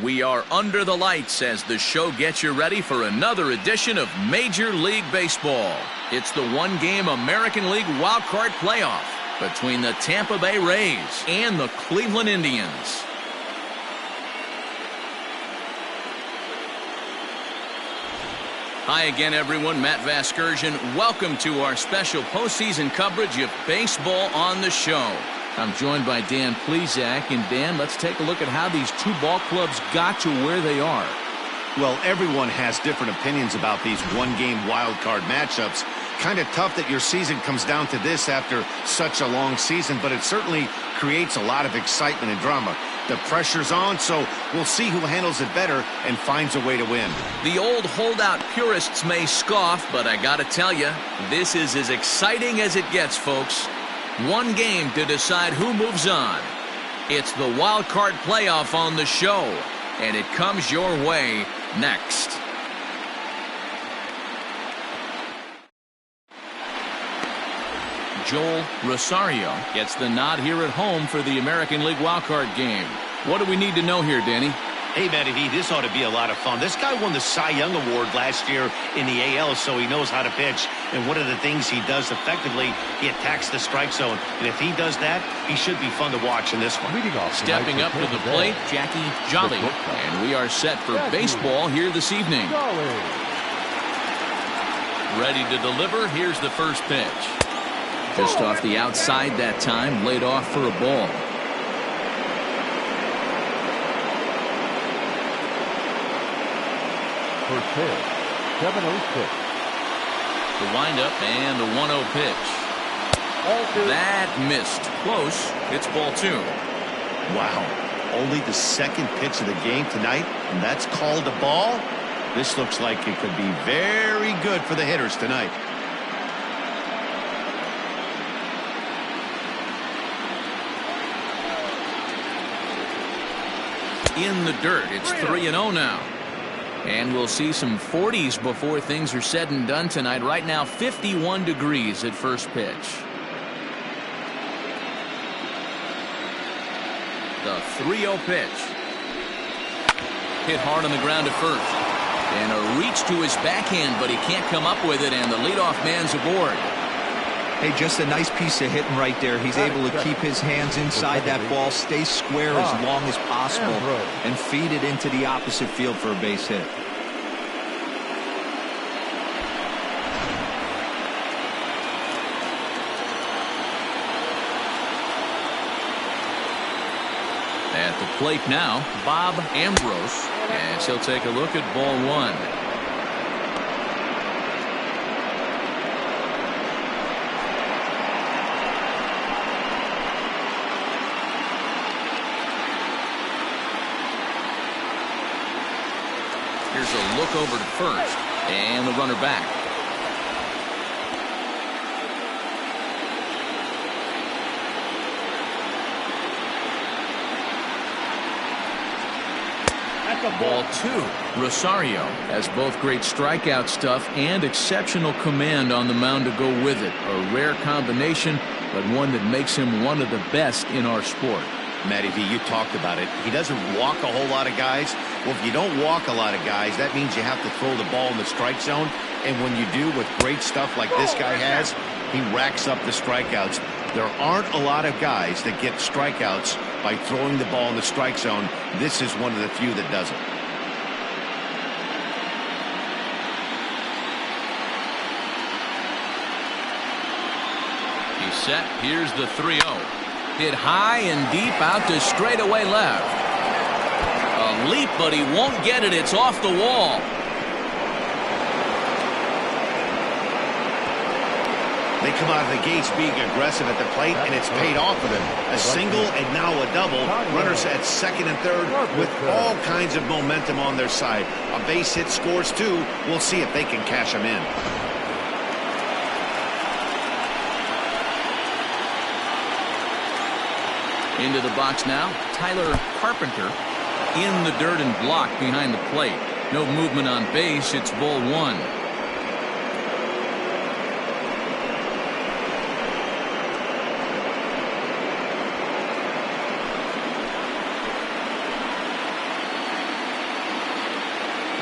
We are under the lights as the show gets you ready for another edition of Major League Baseball. It's the one-game American League Wild Card Playoff between the Tampa Bay Rays and the Cleveland Indians. Hi again, everyone. Matt Vasgersian. Welcome to our special postseason coverage of baseball on the show. I'm joined by Dan Plesac. And Dan, let's take a look at how these two ball clubs got to where they are. Well, everyone has different opinions about these one-game wild card matchups. Kind of tough that your season comes down to this after such a long season, but it certainly creates a lot of excitement and drama. The pressure's on, so we'll see who handles it better and finds a way to win. The old holdout purists may scoff, but I gotta tell you, this is as exciting as it gets, folks. One game to decide who moves on. It's the wild card playoff on the show, and it comes your way next. Joel Rosario gets the nod here at home for the American League wildcard game. What do we need to know here, Danny? Hey, Matty V, this ought to be a lot of fun. This guy won the Cy Young Award last year in the AL, so he knows how to pitch. And one of the things he does effectively, he attacks the strike zone. And if he does that, he should be fun to watch in this one. Stepping up to the plate, Jackie Jolly. And we are set for baseball here this evening. Ready to deliver. Here's the first pitch. Just off the outside that time, laid off for a ball. First pitch, 7-0 pitch. The windup and the 1-0 pitch. That missed. Close. It's ball 2. Wow. Only the second pitch of the game tonight, and that's called a ball? This looks like it could be very good for the hitters tonight. In the dirt. It's 3-0 now. And we'll see some 40s before things are said and done tonight. Right now, 51 degrees at first pitch. The 3-0 pitch. Hit hard on the ground at first. And a reach to his backhand, but he can't come up with it, and the leadoff man's aboard. Hey, just a nice piece of hitting right there. He's able to keep his hands inside that ball, stay square as long as possible, and feed it into the opposite field for a base hit. At the plate now, Bob Ambrose, as he'll take a look at ball 1. Here's a look over to first, and the runner back. Ball 2. Rosario has both great strikeout stuff and exceptional command on the mound to go with it. A rare combination, but one that makes him one of the best in our sport. Matty V, you talked about it. He doesn't walk a whole lot of guys. Well, if you don't walk a lot of guys, that means you have to throw the ball in the strike zone. And when you do, with great stuff like this guy has, he racks up the strikeouts. There aren't a lot of guys that get strikeouts by throwing the ball in the strike zone. This is one of the few that does it. He's set. Here's the 3-0. Hit high and deep out to straightaway left. A leap, but he won't get it. It's off the wall. They come out of the gates being aggressive at the plate, and it's paid off for them. A single and now a double. Runners at second and third with all kinds of momentum on their side. A base hit scores 2. We'll see if they can cash them in. Into the box now, Tyler Carpenter in the dirt and blocked behind the plate. No movement on base. It's ball 1.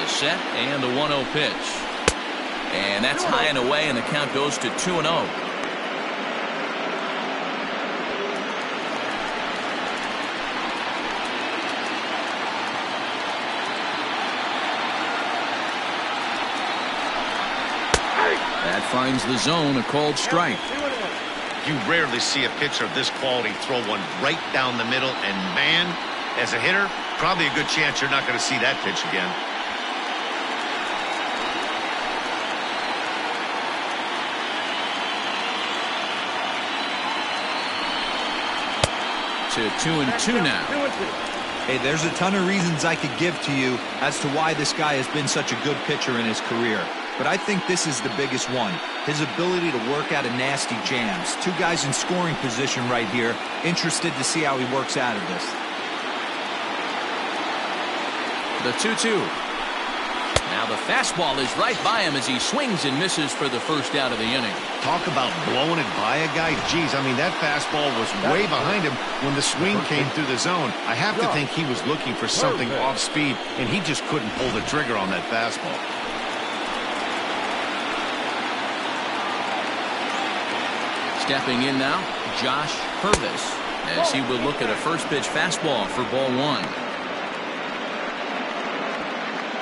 The set and the 1-0 pitch. And that's high and away, and the count goes to 2-0. That finds the zone, a called strike. You rarely see a pitcher of this quality throw one right down the middle, and man, as a hitter, probably a good chance you're not going to see that pitch again. To 2-2 now. Hey, there's a ton of reasons I could give to you as to why this guy has been such a good pitcher in his career. But I think this is the biggest one. His ability to work out of nasty jams. Two guys in scoring position right here. Interested to see how he works out of this. The 2-2. Now the fastball is right by him as he swings and misses for the first out of the inning. Talk about blowing it by a guy. Geez, I mean, that fastball was way behind him when the swing came through the zone. I have to think he was looking for something off speed, and he just couldn't pull the trigger on that fastball. Stepping in now, Josh Purvis, as he will look at a first pitch fastball for ball one.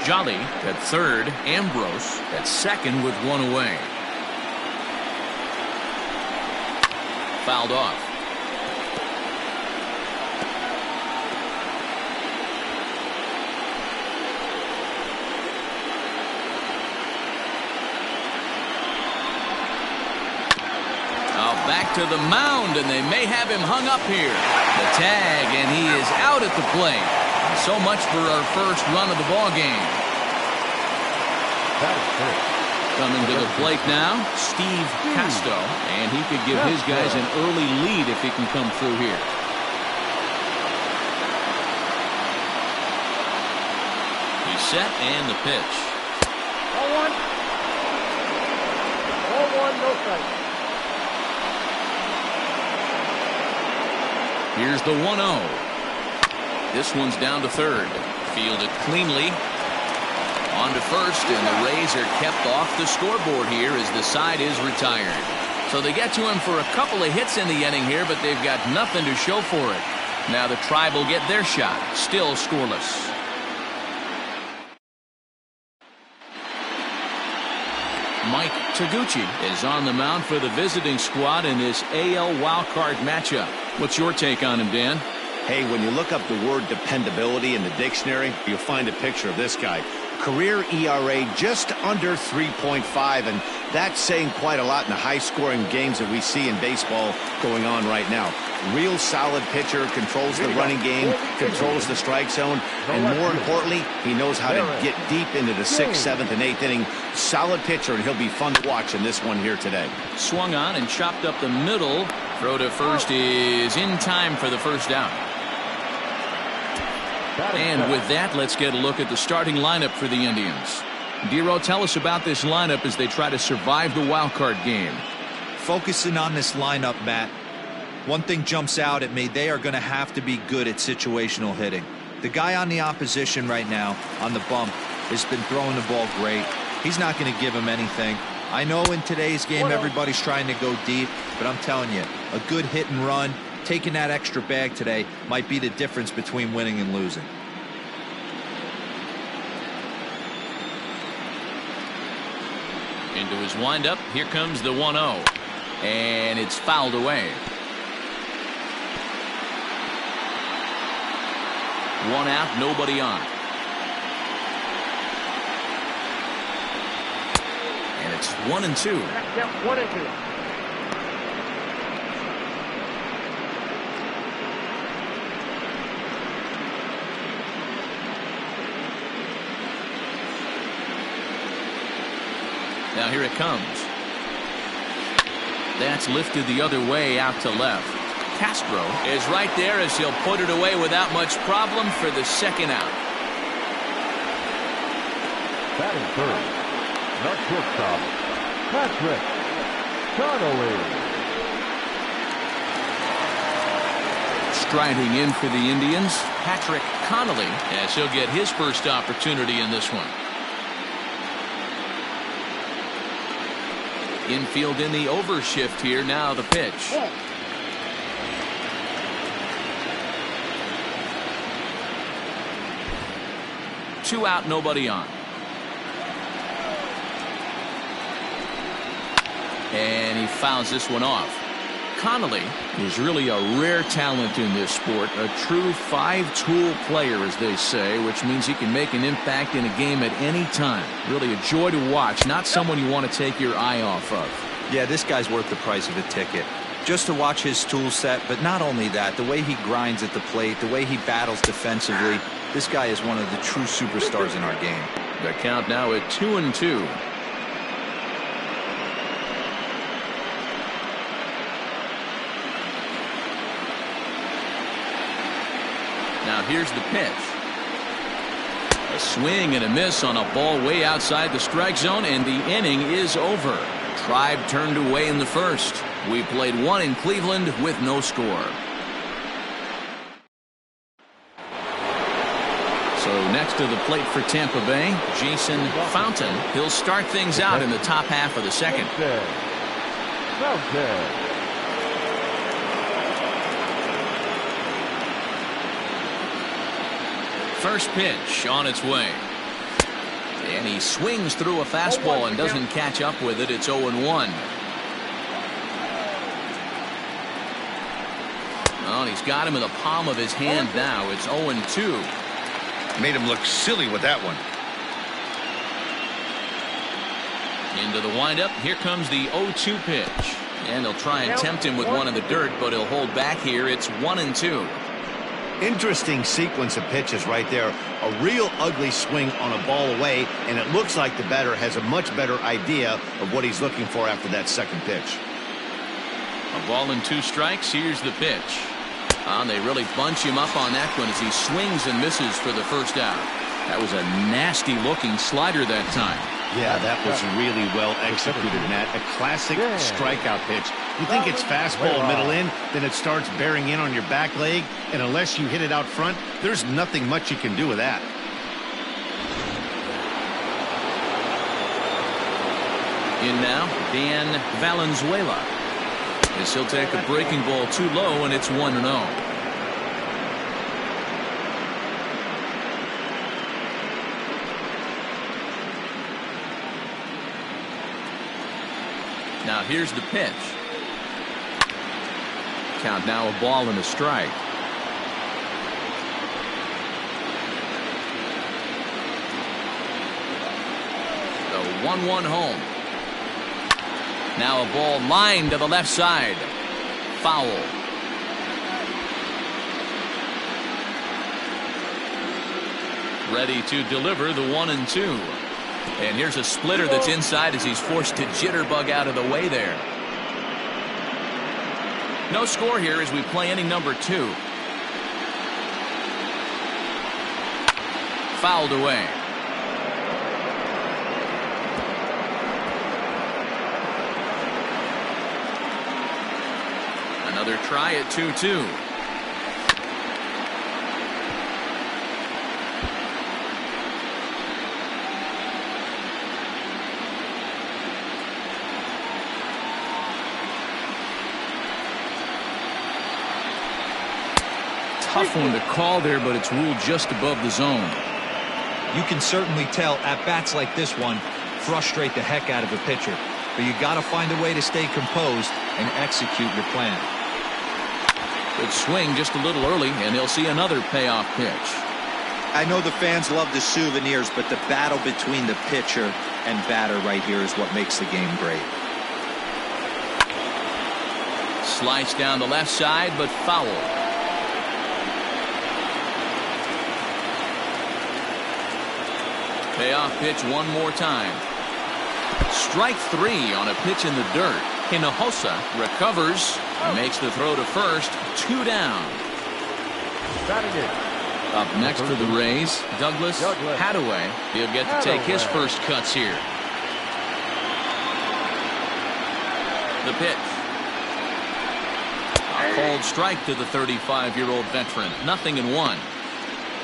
Jolly at third, Ambrose at second with one away. Fouled off. Back to the mound, and they may have him hung up here. The tag, and he is out at the plate. So much for our first run of the ball game. Coming to the plate now, Steve Casto, and he could give his guys an early lead if he can come through here. He's set, and the pitch. 0-1. 0-1, no strike. Here's the 1-0. This one's down to third. Fielded cleanly. On to first, and the Rays are kept off the scoreboard here as the side is retired. So they get to him for a couple of hits in the inning here, but they've got nothing to show for it. Now the Tribe will get their shot. Still scoreless. Mike Taguchi is on the mound for the visiting squad in this AL wildcard matchup. What's your take on him, Dan? Hey, when you look up the word dependability in the dictionary, you'll find a picture of this guy. Career ERA just under 3.5, and that's saying quite a lot in the high-scoring games that we see in baseball going on right now. Real solid pitcher, controls the running game, controls the strike zone, and more importantly, he knows how to get deep into the 6th, 7th, and 8th inning. Solid pitcher, and he'll be fun to watch in this one here today. Swung on and chopped up the middle. Throw to first is in time for the first out. And with that, let's get a look at the starting lineup for the Indians. Dero, tell us about this lineup as they try to survive the wild card game. Focusing on this lineup, Matt. One thing jumps out at me, they are going to have to be good at situational hitting. The guy on the opposition right now on the bump has been throwing the ball great. He's not going to give him anything. I know in today's game everybody's trying to go deep, but I'm telling you, a good hit and run, taking that extra bag today might be the difference between winning and losing. Into his windup, here comes the 1-0, and it's fouled away. One out, nobody on. And it's 1-2. Yep, 1-2. Now here it comes. That's lifted the other way out to left. Castro is right there as he'll put it away without much problem for the second out. Batting third, the shortstop, Patrick Connolly. Striding in for the Indians, Patrick Connolly, as he'll get his first opportunity in this one. Infield in the overshift here. Now the pitch. 2 out, nobody on. And he fouls this one off. Connolly is really a rare talent in this sport, a true 5-tool player, as they say, which means he can make an impact in a game at any time. Really a joy to watch, not someone you want to take your eye off of. Yeah, this guy's worth the price of a ticket. Just to watch his tool set, but not only that, the way he grinds at the plate, the way he battles defensively, this guy is one of the true superstars in our game. The count now at 2-2. Now here's the pitch. A swing and a miss on a ball way outside the strike zone, and the inning is over. Tribe turned away in the first. We played one in Cleveland with no score. So next to the plate for Tampa Bay, Jason Fountain. He'll start things out in the top half of the second. First pitch on its way. And he swings through a fastball and doesn't catch up with it. It's 0-1. Oh, and he's got him in the palm of his hand now. It's 0-2. Made him look silly with that one. Into the windup. Here comes the 0-2 pitch. And they'll try and tempt him with one in the dirt, but he'll hold back here. It's 1-2. Interesting sequence of pitches right there. A real ugly swing on a ball away, and it looks like the batter has a much better idea of what he's looking for after that second pitch. A ball and 2 strikes. Here's the pitch. And they really bunch him up on that one as he swings and misses for the first out. That was a nasty looking slider that time. Yeah, that was really well executed, Matt. A classic strikeout pitch. You think it's fastball middle in, then it starts bearing in on your back leg, and unless you hit it out front, there's nothing much you can do with that. In now, Dan Valenzuela. As he'll take a breaking ball too low, and it's 1-0. Now here's the pitch. Count now a ball and a strike. The 1-1 home. Now a ball lined to the left side. Foul. Ready to deliver the 1-2. And here's a splitter that's inside as he's forced to jitterbug out of the way there. No score here as we play inning number 2. Fouled away. Another try at 2-2. Tough one to call there, but it's ruled just above the zone. You can certainly tell at bats like this one frustrate the heck out of a pitcher, but you got to find a way to stay composed and execute your plan. Good swing just a little early, and he'll see another payoff pitch. I know the fans love the souvenirs, but the battle between the pitcher and batter right here is what makes the game great. Sliced down the left side, but foul. Payoff pitch one more time. Strike 3 on a pitch in the dirt. Hinojosa recovers, makes the throw to first. 2 down. Up next for the Rays, Douglas Hadaway. He'll get to take his first cuts here. The pitch. A cold strike to the 35-year-old veteran. 0-1.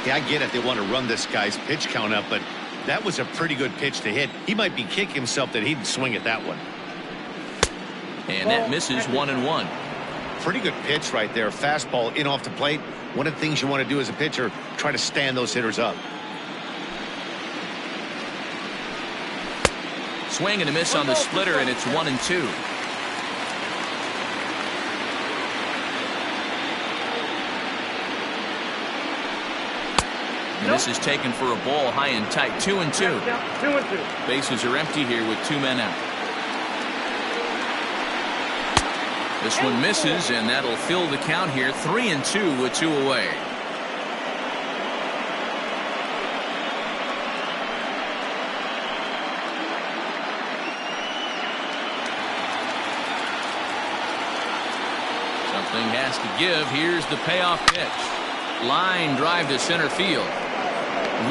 Yeah, I get it. They want to run this guy's pitch count up, but that was a pretty good pitch to hit. He might be kicking himself that he didn't swing at that one. And that misses 1-1. Pretty good pitch right there. Fastball in off the plate. One of the things you want to do as a pitcher, try to stand those hitters up. Swing and a miss on the splitter, and it's 1-2. And this is taken for a ball high and tight. 2-2. 2-2. Bases are empty here with 2 men out. This one misses, and that'll fill the count here. 3-2 with 2 away. Something has to give. Here's the payoff pitch. Line drive to center field.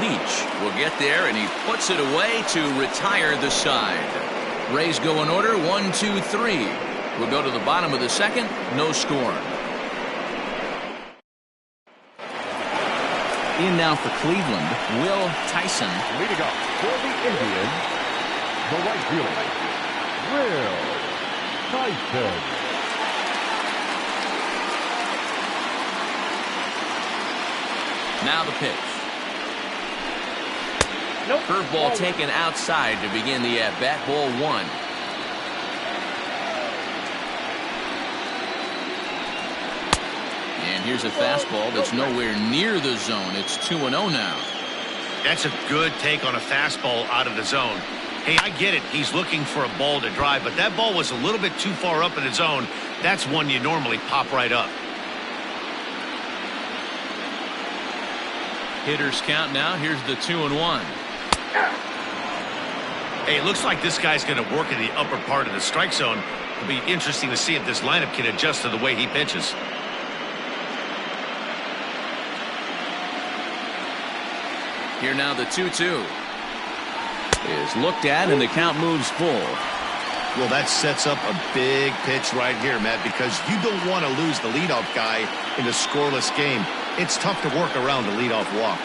Leach will get there, and he puts it away to retire the side. Rays go in order. 1, 2, 3. We'll go to the bottom of the second. No score. In now for Cleveland, Will Tyson. Leading up for the Indians, the right fielder, Will Tyson. Now the pitch. Nope. Curveball taken outside to begin the at-bat. Ball 1. And here's a fastball that's nowhere near the zone. It's 2-0 now. That's a good take on a fastball out of the zone. Hey, I get it. He's looking for a ball to drive, but that ball was a little bit too far up in the zone. That's one you normally pop right up. Hitters count now. Here's the 2-1. Hey, it looks like this guy's going to work in the upper part of the strike zone. It'll be interesting to see if this lineup can adjust to the way he pitches. Here now the 2-2 is looked at, and the count moves full. Well, that sets up a big pitch right here, Matt, because you don't want to lose the leadoff guy in a scoreless game. It's tough to work around the leadoff walk.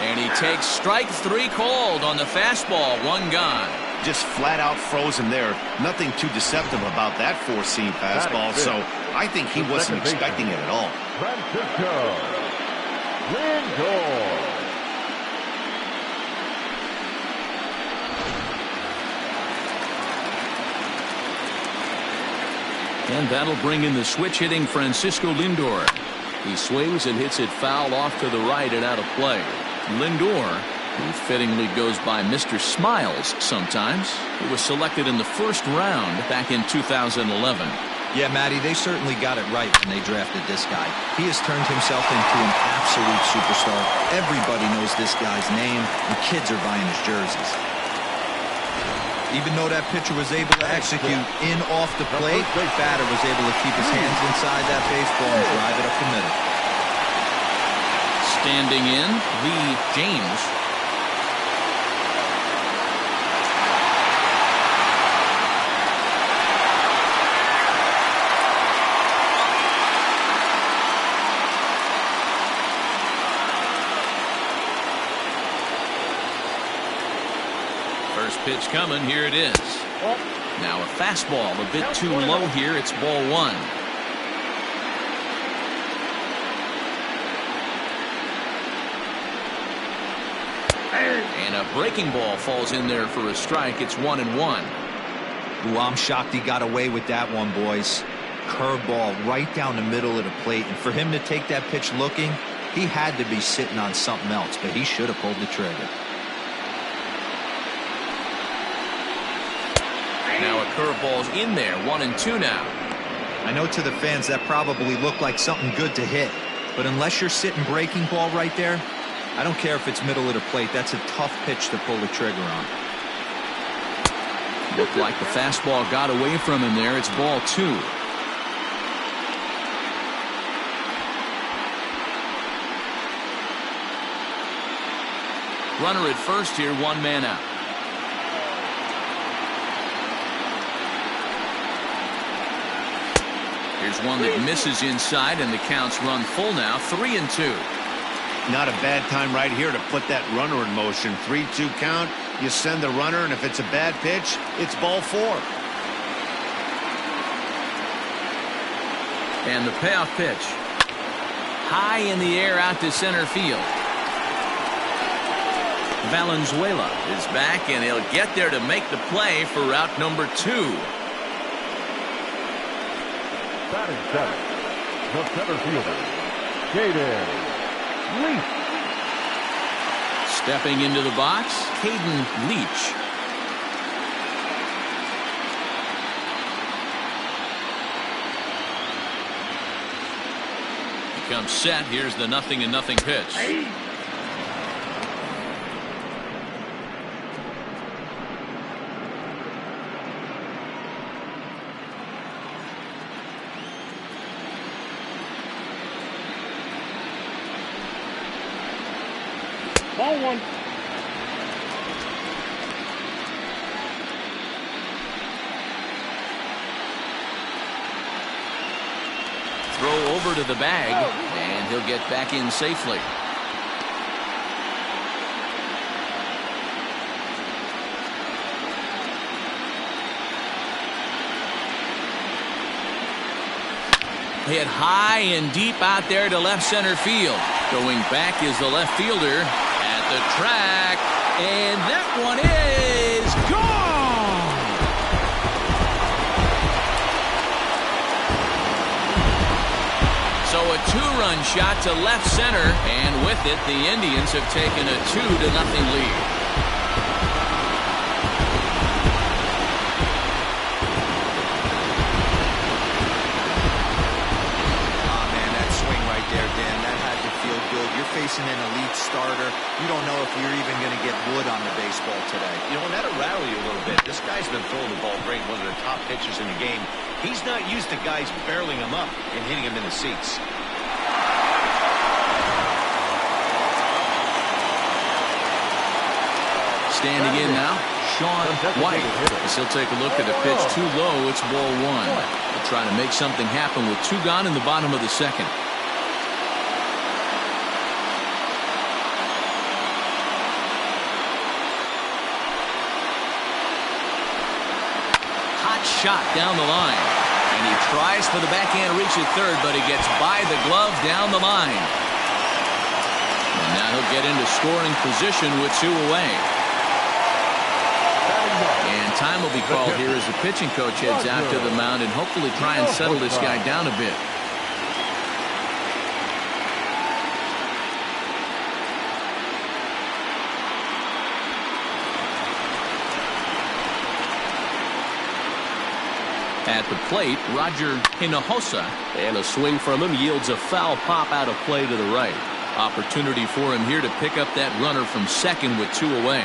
And he takes strike 3 called on the fastball. 1 gone. Just flat out froze him there. Nothing too deceptive about that four-seam fastball, so I think he wasn't expecting it at all. Francisco Lindor. And that'll bring in the switch-hitting Francisco Lindor. He swings and hits it foul off to the right and out of play. Lindor, who fittingly goes by Mr. Smiles sometimes, he was selected in the first round back in 2011. Yeah, Matty, they certainly got it right when they drafted this guy. He has turned himself into an absolute superstar. Everybody knows this guy's name, and kids are buying his jerseys. Even though that pitcher was able to execute in off the plate, the batter was able to keep his hands inside that baseball and drive it up the middle. Standing in, Lee James. First pitch coming. Here it is. Now a fastball a bit too low here. It's ball 1. And a breaking ball falls in there for a strike. It's 1-1. Ooh, I'm shocked he got away with that one, boys. Curveball right down the middle of the plate. And for him to take that pitch looking, he had to be sitting on something else, but he should have pulled the trigger. Now a curveball's in there. 1-2 now. I know to the fans that probably looked like something good to hit, but unless you're sitting breaking ball right there, I don't care if it's middle of the plate. That's a tough pitch to pull the trigger on. Looked like the fastball got away from him there. It's ball 2. Runner at first here, 1 man out. Here's one that misses inside, and the count's run full now. 3-2. Not a bad time right here to put that runner in motion. 3-2 count. You send the runner, and if it's a bad pitch, it's ball 4. And the payoff pitch. High in the air out to center field. Valenzuela is back, and he'll get there to make the play for route number 2. Batting seventh, the center fielder, Caden Leach. Stepping into the box, Caden Leach. He comes set. Here's the 0-0 pitch. Ball one. Throw over to the bag, and he'll get back in safely. Hit high and deep out there to left center field. Going back is the left fielder at the track, and that one is gone. So a 2-run shot to left center, and with it, the Indians have taken a 2-0 lead. Facing an elite starter, you don't know if you're even going to get wood on the baseball today. You know, and that'll rattle you a little bit. This guy's been throwing the ball great, one of the top pitchers in the game. He's not used to guys barreling him up and hitting him in the seats. Standing in now, Sean White. As he'll take a look at a pitch too low, it's ball 1. They'll try to make something happen with 2 gone in the bottom of the second. Shot down the line, and he tries for the backhand reach at third, but he gets by the glove down the line. And now he'll get into scoring position with 2 away. And time will be called here as the pitching coach heads out to the mound and hopefully try and settle this guy down a bit. At the plate, Roger Hinojosa, and a swing from him yields a foul pop out of play to the right. Opportunity for him here to pick up that runner from second with 2 away.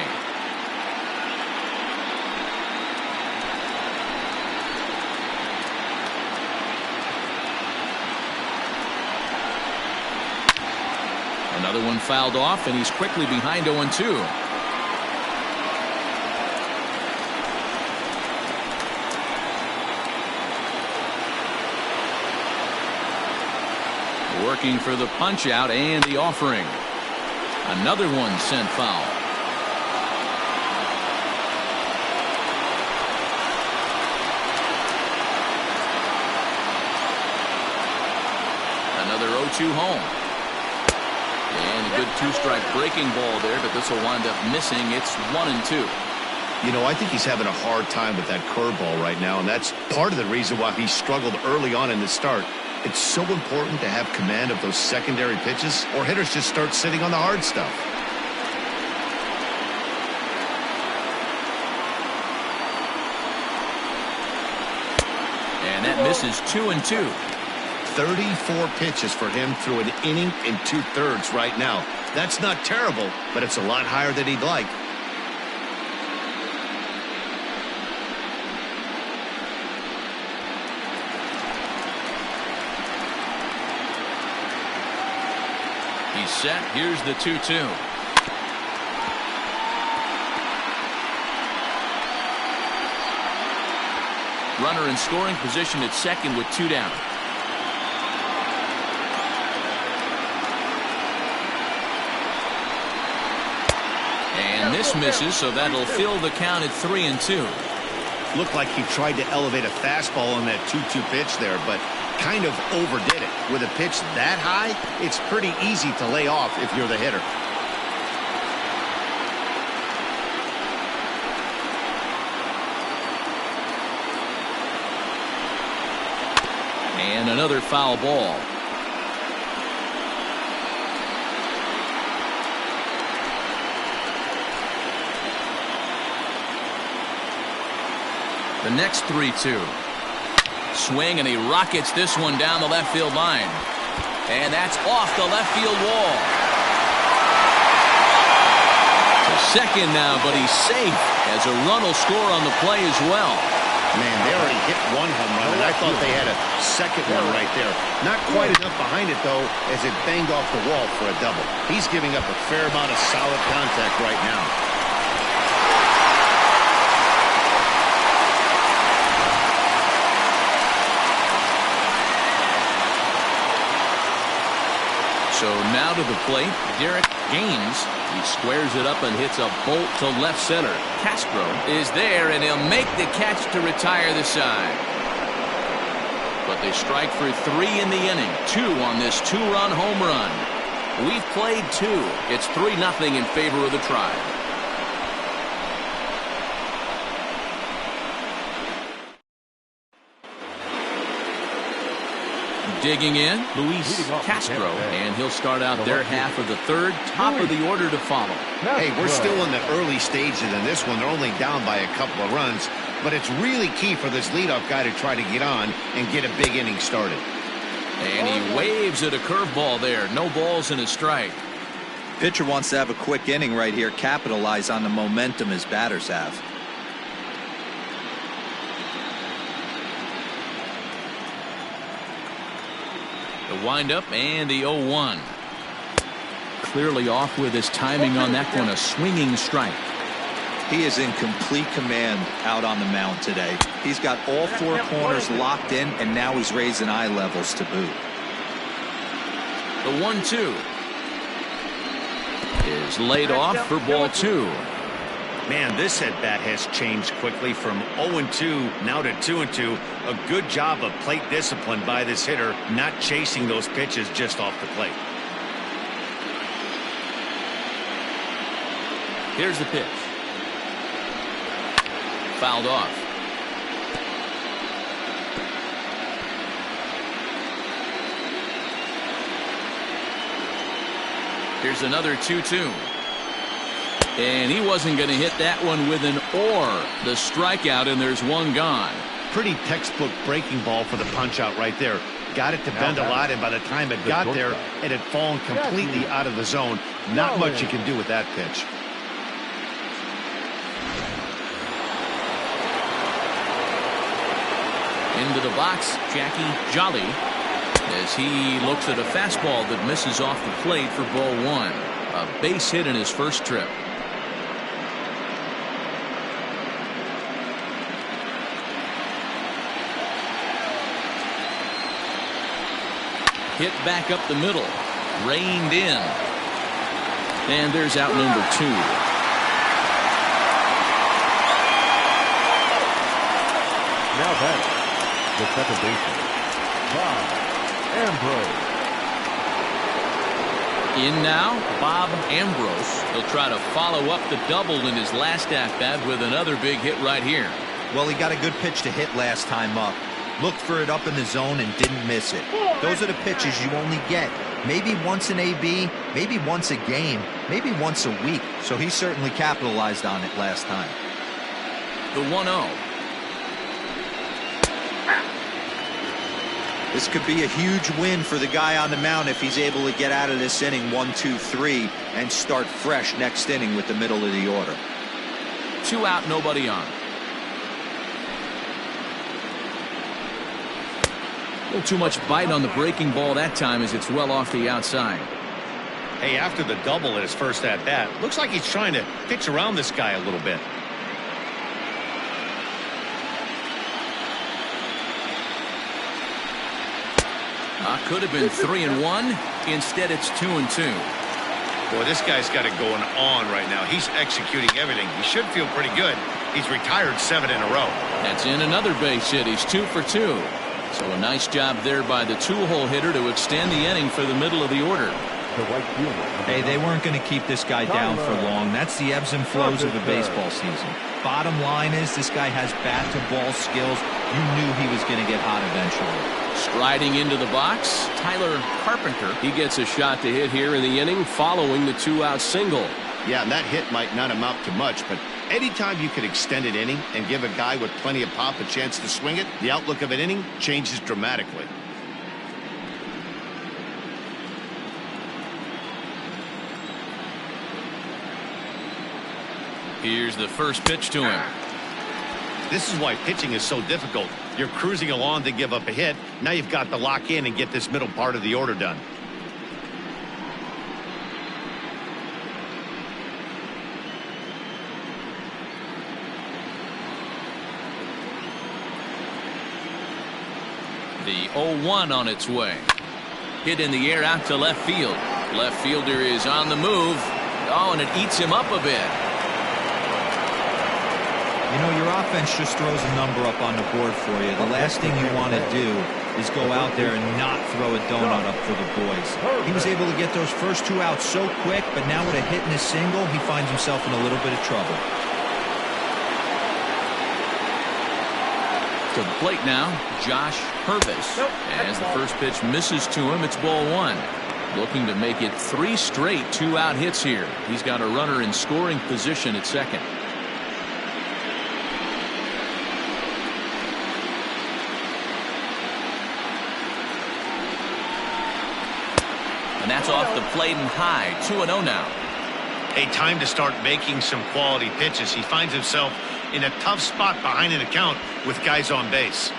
Another one fouled off, and he's quickly behind 0-2. Working for the punch out and the offering. Another one sent foul. Another 0-2 home. And a good 2-strike breaking ball there, but this will wind up missing. It's 1-2. You know, I think he's having a hard time with that curveball right now, and that's part of the reason why he struggled early on in the start. It's so important to have command of those secondary pitches, or hitters just start sitting on the hard stuff. And that misses 2-2. 34 pitches for him through an inning and 2/3 right now. That's not terrible, but it's a lot higher than he'd like. He's set. Here's the 2-2. Runner in scoring position at second with 2 down. And this misses, so that'll fill the count at 3-2. Looked like he tried to elevate a fastball on that 2-2 pitch there, but kind of overdid it. With a pitch that high, it's pretty easy to lay off if you're the hitter. And another foul ball. The next 3-2. Swing, and he rockets this one down the left field line. And that's off the left field wall. To second now, but he's safe as a run will score on the play as well. Man, they already hit one home run, and I thought they had a second one right there. Not quite enough behind it, though, as it banged off the wall for a double. He's giving up a fair amount of solid contact right now. So now to the plate, Derek Gaines. He squares it up and hits a bolt to left center. Castro is there, and he'll make the catch to retire the side. But they strike for 3 in the inning. 2 on this 2-run home run. We've played 2. It's 3-0 in favor of the Tribe. Digging in, Luis Castro, and he'll start out their half of the third, top of the order to follow. Hey, we're still in the early stages in this one. They're only down by a couple of runs, but it's really key for this leadoff guy to try to get on and get a big inning started. And he waves at a curveball there. No balls and a strike. Pitcher wants to have a quick inning right here, capitalize on the momentum his batters have. The windup and the 0-1. Clearly off with his timing on that one. A swinging strike. He is in complete command out on the mound today. He's got all 4 corners locked in, and now he's raising eye levels to boot. The 1-2 is laid off for ball 2. Man, this at-bat has changed quickly from 0-2 now to 2-2. A good job of plate discipline by this hitter, not chasing those pitches just off the plate. Here's the pitch. Fouled off. Here's another 2-2. And he wasn't going to hit that one with an or. The strikeout, and there's one gone. Pretty textbook breaking ball for the punch out right there. Got it to bend a lot, and by the time it got there, it had fallen completely out of the zone. Not much you can do with that pitch. Into the box, Jackie Jolly, as he looks at a fastball that misses off the plate for ball 1. A base hit in his first trip. Hit back up the middle. Reined in. And there's out number 2. Now back, the second baseman, Bob Ambrose. In now, Bob Ambrose. He'll try to follow up the double in his last at-bat with another big hit right here. Well, he got a good pitch to hit last time up. Looked for it up in the zone and didn't miss it. Those are the pitches you only get. Maybe once an AB, maybe once a game, maybe once a week. So he certainly capitalized on it last time. The 1-0. This could be a huge win for the guy on the mound if he's able to get out of this inning 1, 2, 3 and start fresh next inning with the middle of the order. 2 out, nobody on. A little too much bite on the breaking ball that time as it's well off the outside. Hey, after the double at his first at-bat, looks like he's trying to pitch around this guy a little bit. Could have been 3-1. Instead, it's 2-2. Boy, this guy's got it going on right now. He's executing everything. He should feel pretty good. He's retired 7 in a row. That's in another base hit. He's 2 for 2. So a nice job there by the two-hole hitter to extend the inning for the middle of the order. The right fielder. Hey, they weren't going to keep this guy down for long. That's the ebbs and flows of a baseball season. Bottom line is this guy has bat-to-ball skills. You knew he was going to get hot eventually. Striding into the box, Tyler Carpenter. He gets a shot to hit here in the inning following the two-out single. Yeah, and that hit might not amount to much, but anytime you could extend an inning and give a guy with plenty of pop a chance to swing it, the outlook of an inning changes dramatically. Here's the first pitch to him. This is why pitching is so difficult. You're cruising along to give up a hit. Now you've got to lock in and get this middle part of the order done. The 0-1 on its way. Hit in the air out to left field. Left fielder is on the move. Oh, and it eats him up a bit. You know, your offense just throws a number up on the board for you. The last thing you want to do is go out there and not throw a donut up for the boys. He was able to get those first two outs so quick, but now with a hit and a single, he finds himself in a little bit of trouble. To the plate now, Josh Purvis. As the first pitch misses to him, it's ball one. Looking to make it 3 straight two-out hits here. He's got a runner in scoring position at second. And that's off the plate and high. 2-0 now. A time to start making some quality pitches. He finds himself in a tough spot behind an account with guys on base.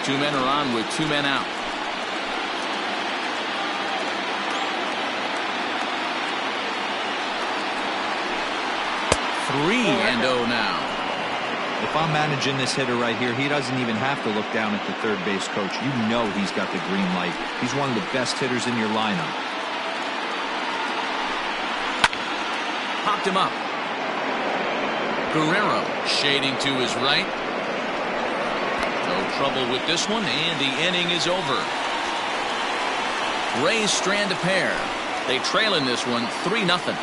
2 men are on with 2 men out. Three and 0 now. If I'm managing this hitter right here, he doesn't even have to look down at the third base coach. You know he's got the green light. He's one of the best hitters in your lineup. Popped him up. Guerrero shading to his right. No trouble with this one, and the inning is over. Rays strand a pair. They trail in this one 3-0.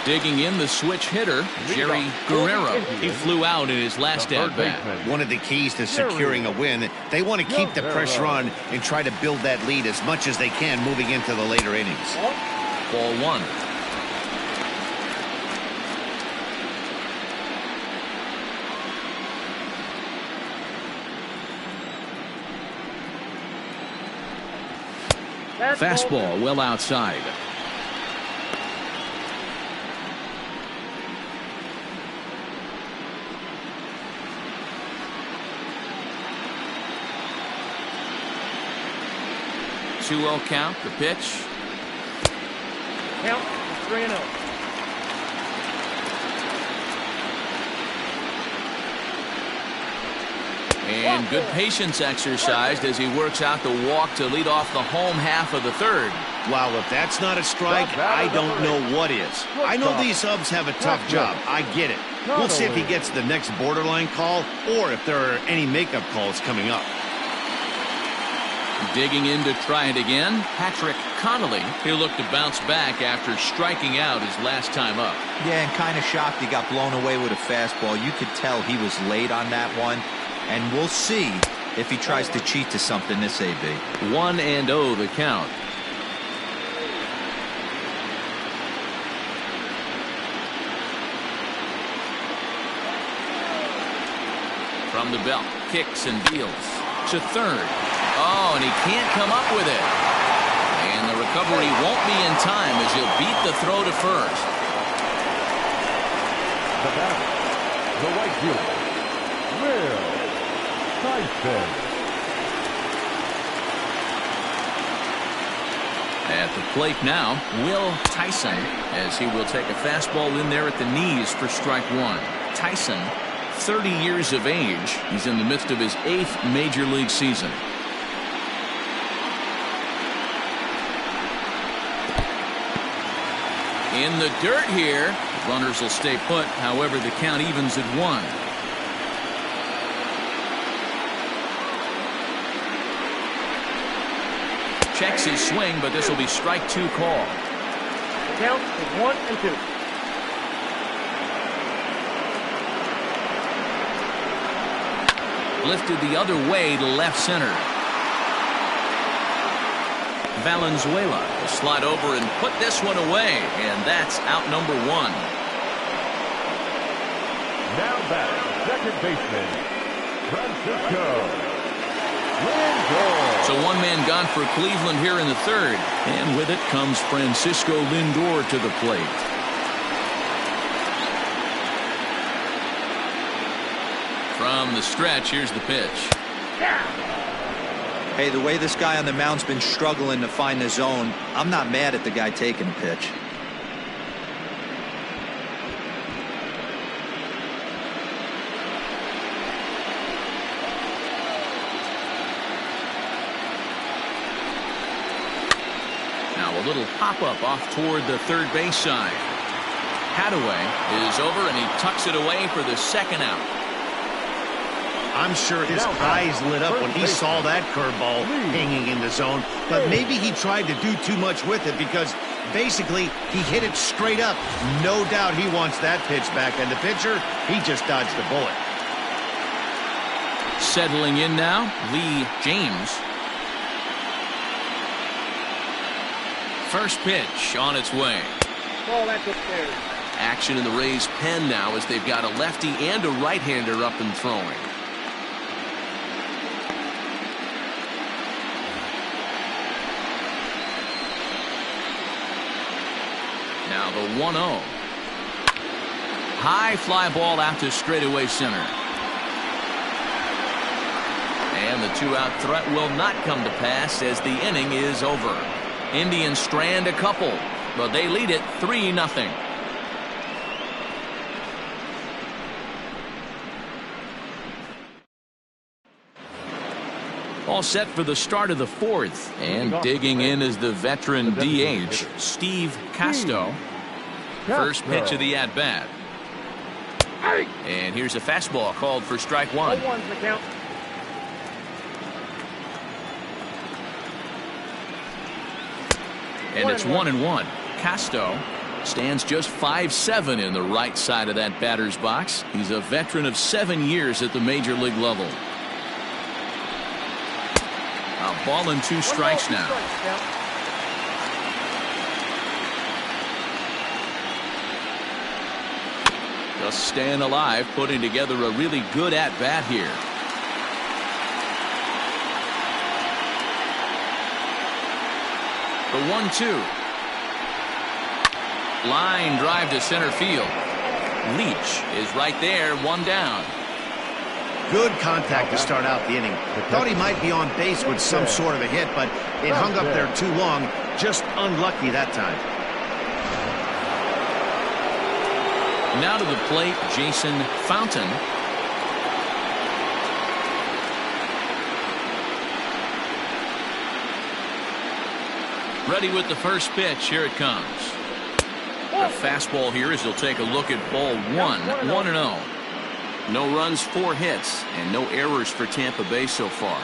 Digging in the switch hitter, Jerry Guerrero. He flew out in his last at-bat. One of the keys to securing a win, they want to keep the pressure on and try to build that lead as much as they can moving into the later innings. Ball one. Fastball well outside. Two-0 count, the pitch. Count 3-0. And good patience exercised as he works out the walk to lead off the home half of the third. Wow, if that's not a strike, I don't know what is. I know these subs have a tough job. I get it. We'll see if he gets the next borderline call or if there are any makeup calls coming up. Digging in to try it again, Patrick Connolly. He'll look to bounce back after striking out his last time up. Yeah, and kind of shocked he got blown away with a fastball. You could tell he was late on that one. And we'll see if he tries to cheat to something this AB. 1-0 the count. From the belt, kicks and deals to third. Oh, and he can't come up with it. And the recovery won't be in time as he'll beat the throw to first. The batter, the right fielder, Will Tyson. At the plate now, Will Tyson, as he will take a fastball in there at the knees for strike one. Tyson, 30 years of age. He's in the midst of his 8th major league season. In the dirt here. Runners will stay put. However, the count evens at 1. Checks his swing, but this will be strike 2 call. The count is 1 and 2. Lifted the other way to left center. Valenzuela will slide over and put this one away, and that's out number 1. Now batting, second baseman, Francisco Lindor. So one man gone for Cleveland here in the 3rd, and with it comes Francisco Lindor to the plate. From the stretch, here's the pitch. Hey, the way this guy on the mound's been struggling to find the zone, I'm not mad at the guy taking a pitch. Now a little pop-up off toward the third base side. Hadaway is over, and he tucks it away for the 2nd out. I'm sure his eyes lit up when he saw that curveball hanging in the zone, but maybe he tried to do too much with it because basically he hit it straight up. No doubt he wants that pitch back, and the pitcher, he just dodged the bullet. Settling in now, Lee James. First pitch on its way. Ball that's upstairs. Action in the Rays' pen now as they've got a lefty and a right-hander up and throwing. Now the 1-0. High fly ball out to straightaway center. And the 2-out threat will not come to pass as the inning is over. Indians strand a couple, but they lead it 3-0. All set for the start of the 4th, and digging in is the veteran DH, Steve Casto. First pitch of the at-bat. And here's a fastball called for strike 1. 0-1's the count. And it's 1-1. Casto stands just 5'7" in the right side of that batter's box. He's a veteran of 7 years at the major league level. A ball and 2 strikes now. Just staying alive, putting together a really good at-bat here. The 1-2. Line drive to center field. Leach is right there, 1 down. Good contact to start out the inning. Thought he might be on base with some sort of a hit, but it hung up there too long. Just unlucky that time. Now to the plate, Jason Fountain. Ready with the first pitch. Here it comes. A fastball here as he'll take a look at ball 1. 1-0. No runs, 4 hits, and no errors for Tampa Bay so far.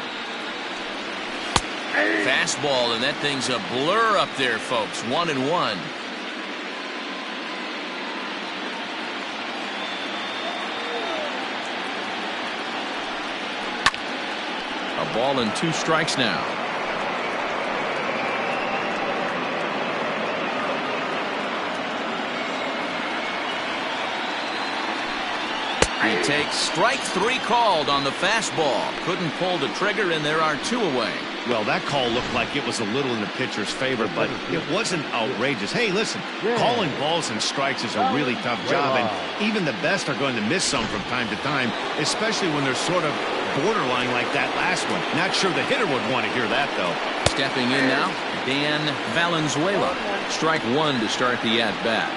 Fastball, and that thing's a blur up there, folks. 1-1. A ball and 2 strikes now. He takes strike 3 called on the fastball. Couldn't pull the trigger, and there are 2 away. Well, that call looked like it was a little in the pitcher's favor, but it wasn't outrageous. Hey, listen, calling balls and strikes is a really tough job, and even the best are going to miss some from time to time, especially when they're sort of borderline like that last one. Not sure the hitter would want to hear that, though. Stepping in now, Dan Valenzuela. Strike 1 to start the at-bat.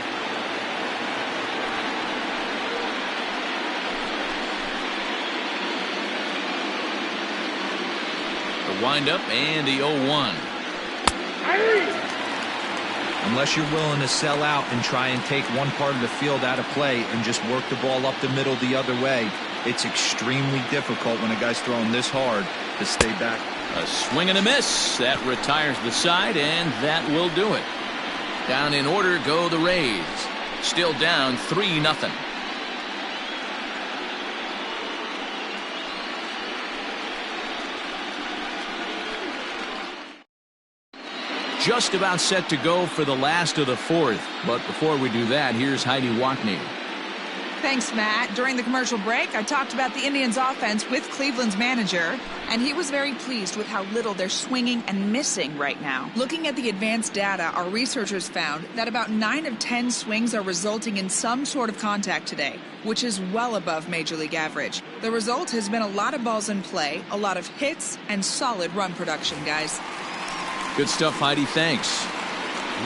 The windup and the 0-1. Unless you're willing to sell out and try and take one part of the field out of play and just work the ball up the middle the other way, it's extremely difficult when a guy's throwing this hard to stay back. A swing and a miss. That retires the side, and that will do it. Down in order go the Rays. Still down 3-0. Just about set to go for the last of the fourth. But before we do that, here's Heidi Watney. Thanks, Matt. During the commercial break, I talked about the Indians' offense with Cleveland's manager, and he was very pleased with how little they're swinging and missing right now. Looking at the advanced data, our researchers found that about 9 of 10 swings are resulting in some sort of contact today, which is well above Major League average. The result has been a lot of balls in play, a lot of hits, and solid run production, guys. Good stuff, Heidi. Thanks.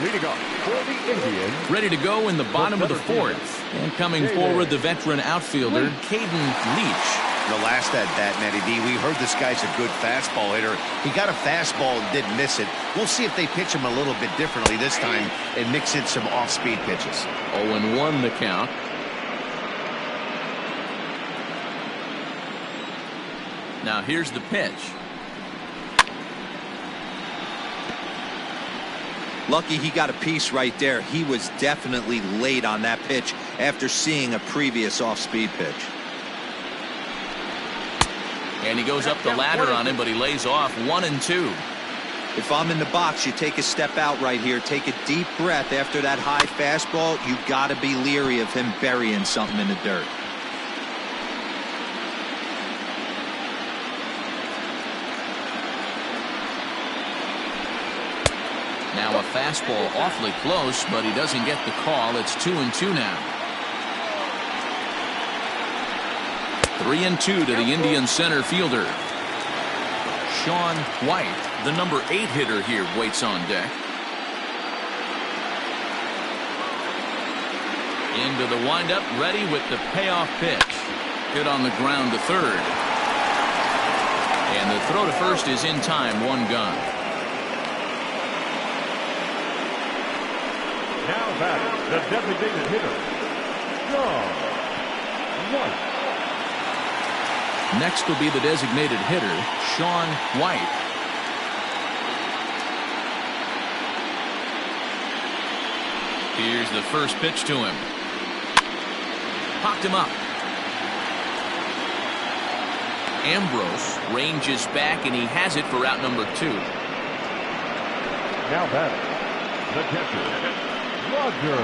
Leading off for the Indians. Ready to go in the bottom of the fourth. And coming forward, the veteran outfielder, Caden Leach. The last at bat, Matty D, we heard this guy's a good fastball hitter. He got a fastball and didn't miss it. We'll see if they pitch him a little bit differently this time and mix in some off-speed pitches. 0-1 the count. Now here's the pitch. Lucky he got a piece right there. He was definitely late on that pitch after seeing a previous off-speed pitch. And he goes up the ladder on him, but he lays off 1-2. If I'm in the box, you take a step out right here. Take a deep breath after that high fastball. You got to be leery of him burying something in the dirt. Now a fastball awfully close, but he doesn't get the call. It's 2-2 now. 3-2 to the Indian center fielder. Sean White, the number 8 hitter here, waits on deck. Into the windup, ready with the payoff pitch. Hit on the ground to third. And the throw to first is in time, 1 gun. Now batting, the designated hitter, Sean White. Next will be the designated hitter, Sean White. Here's the first pitch to him. Popped him up. Ambrose ranges back, and he has it for out number 2. Now batting, the catcher, Roger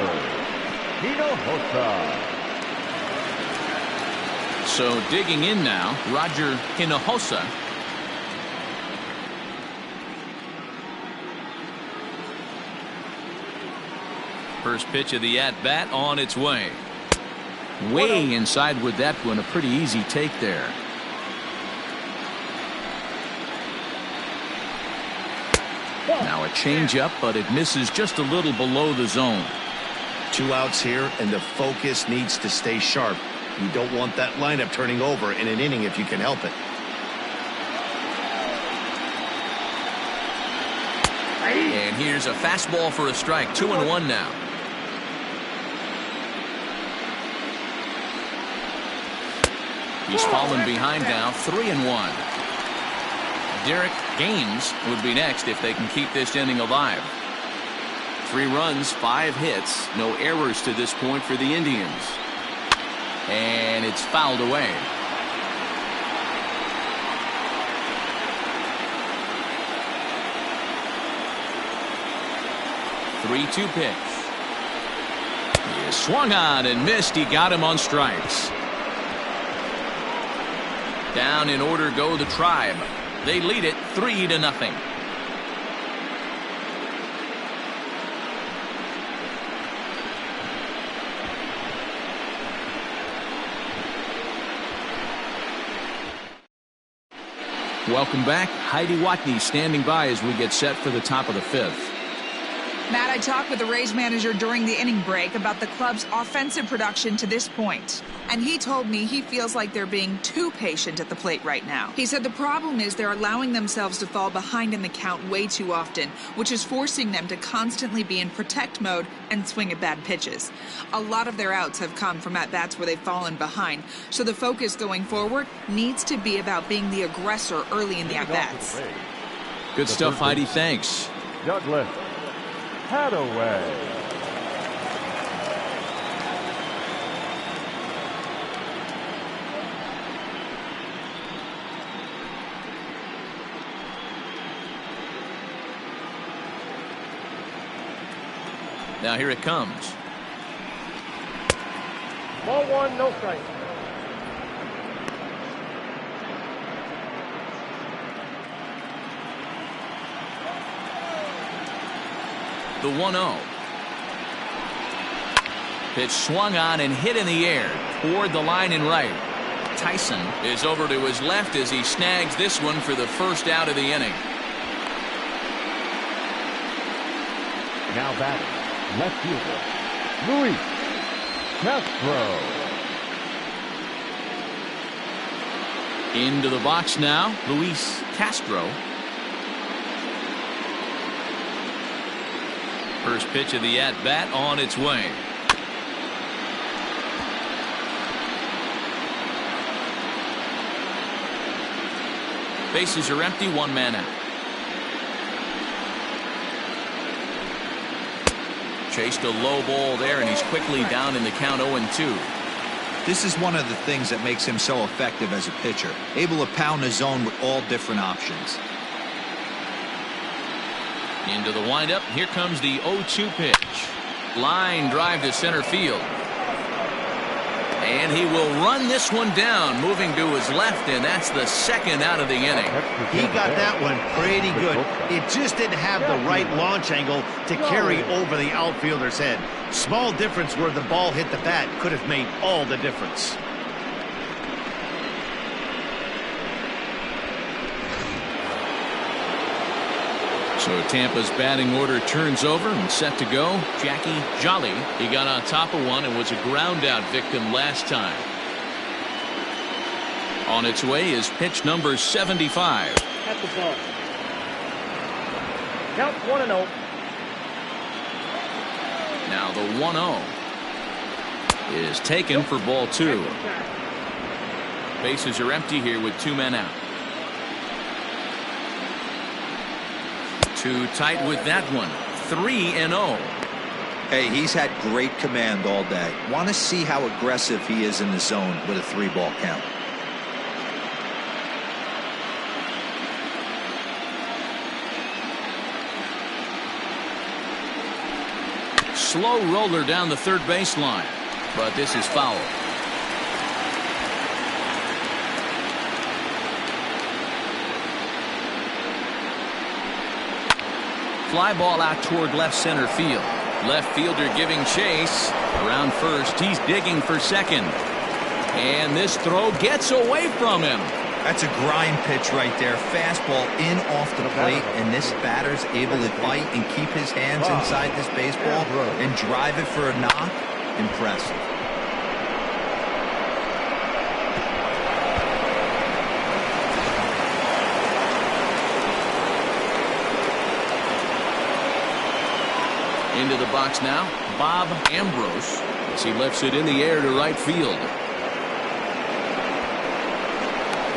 Hinojosa. So digging in now, Roger Hinojosa. First pitch of the at-bat on its way. Way inside with that one. A pretty easy take there. Now a changeup, but it misses just a little below the zone. 2 outs here, and the focus needs to stay sharp. You don't want that lineup turning over in an inning if you can help it. And here's a fastball for a strike. 2-1 now. He's fallen behind now. 3-1. Derek Gaines would be next if they can keep this inning alive. 3 runs, 5 hits, no errors to this point for the Indians. And it's fouled away. The 3-2 pitch. He swung on and missed. He got him on strikes. Down in order go the Tribe. They lead it 3-0. Welcome back. Heidi Watney standing by as we get set for the top of the 5th. Matt, I talked with the Rays manager during the inning break about the club's offensive production to this point. And he told me he feels like they're being too patient at the plate right now. He said the problem is they're allowing themselves to fall behind in the count way too often, which is forcing them to constantly be in protect mode and swing at bad pitches. A lot of their outs have come from at-bats where they've fallen behind, so the focus going forward needs to be about being the aggressor early in the at-bats. Good stuff, Heidi. Thanks. Douglas Hadaway. Now here it comes. Ball one, no strike. The 1-0. Pitch swung on and hit in the air toward the line and right. Tyson is over to his left as he snags this one for the first out of the inning. Now batting, left fielder, Luis Castro. Into the box now, Luis Castro. First pitch of the at-bat on its way. Bases are empty, one man out. Chased a low ball there, and he's quickly down in the count 0-2. This is one of the things that makes him so effective as a pitcher, able to pound the zone with all different options. Into the windup. Here comes the 0-2 pitch. Line drive to center field. And he will run this one down, moving to his left, and that's the second out of the inning. He got that one pretty good. It just didn't have the right launch angle to carry over the outfielder's head. Small difference where the ball hit the bat could have made all the difference. So Tampa's batting order turns over and set to go. Jackie Jolly, he got on top of one and was a ground out victim last time. On its way is pitch number 75. At the ball. Count 1-0. Now the 1-0 is taken for ball two. Bases are empty here with two men out. Too tight with that one. 3-0. Hey, he's had great command all day. Want to see how aggressive he is in the zone with a 3-ball count. Slow roller down the third baseline, but this is foul. Fly ball out toward left center field. Left fielder giving chase. Around first, he's digging for second. And this throw gets away from him. That's a grind pitch right there. Fastball in off the plate, and this batter's able to bite and keep his hands inside this baseball and drive it for a knock. Impressive. Into the box now, Bob Ambrose, as he lifts it in the air to right field.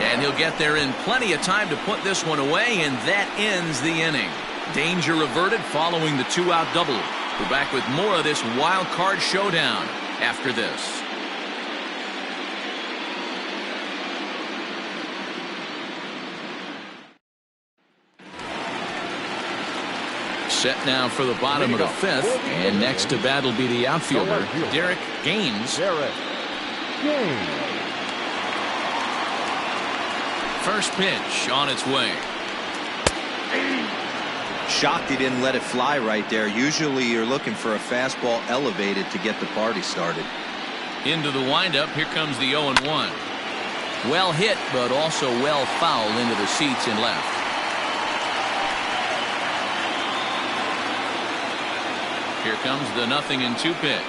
And he'll get there in plenty of time to put this one away, and that ends the inning. Danger averted following the two-out double. We're back with more of this wild card showdown after this. Set now for the bottom of the fifth, and next to bat will be the outfielder, Derek Gaines. First pitch on its way. Shocked he didn't let it fly right there. Usually you're looking for a fastball elevated to get the party started. Into the windup. Here comes the 0-1. Well hit, but also well fouled into the seats and left. Here comes the 0-2 pitch.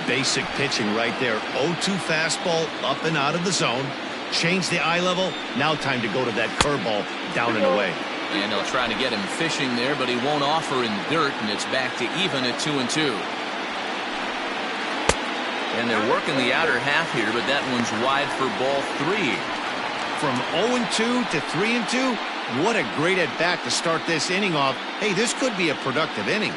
Basic pitching right there. 0-2 fastball up and out of the zone. Change the eye level. Now time to go to that curveball down and away. And they'll try to get him fishing there, but he won't offer in the dirt, and it's back to even at 2-2. And they're working the outer half here, but that one's wide for ball 3. From 0-2 to 3-2, what a great at bat to start this inning off. Hey, this could be a productive inning.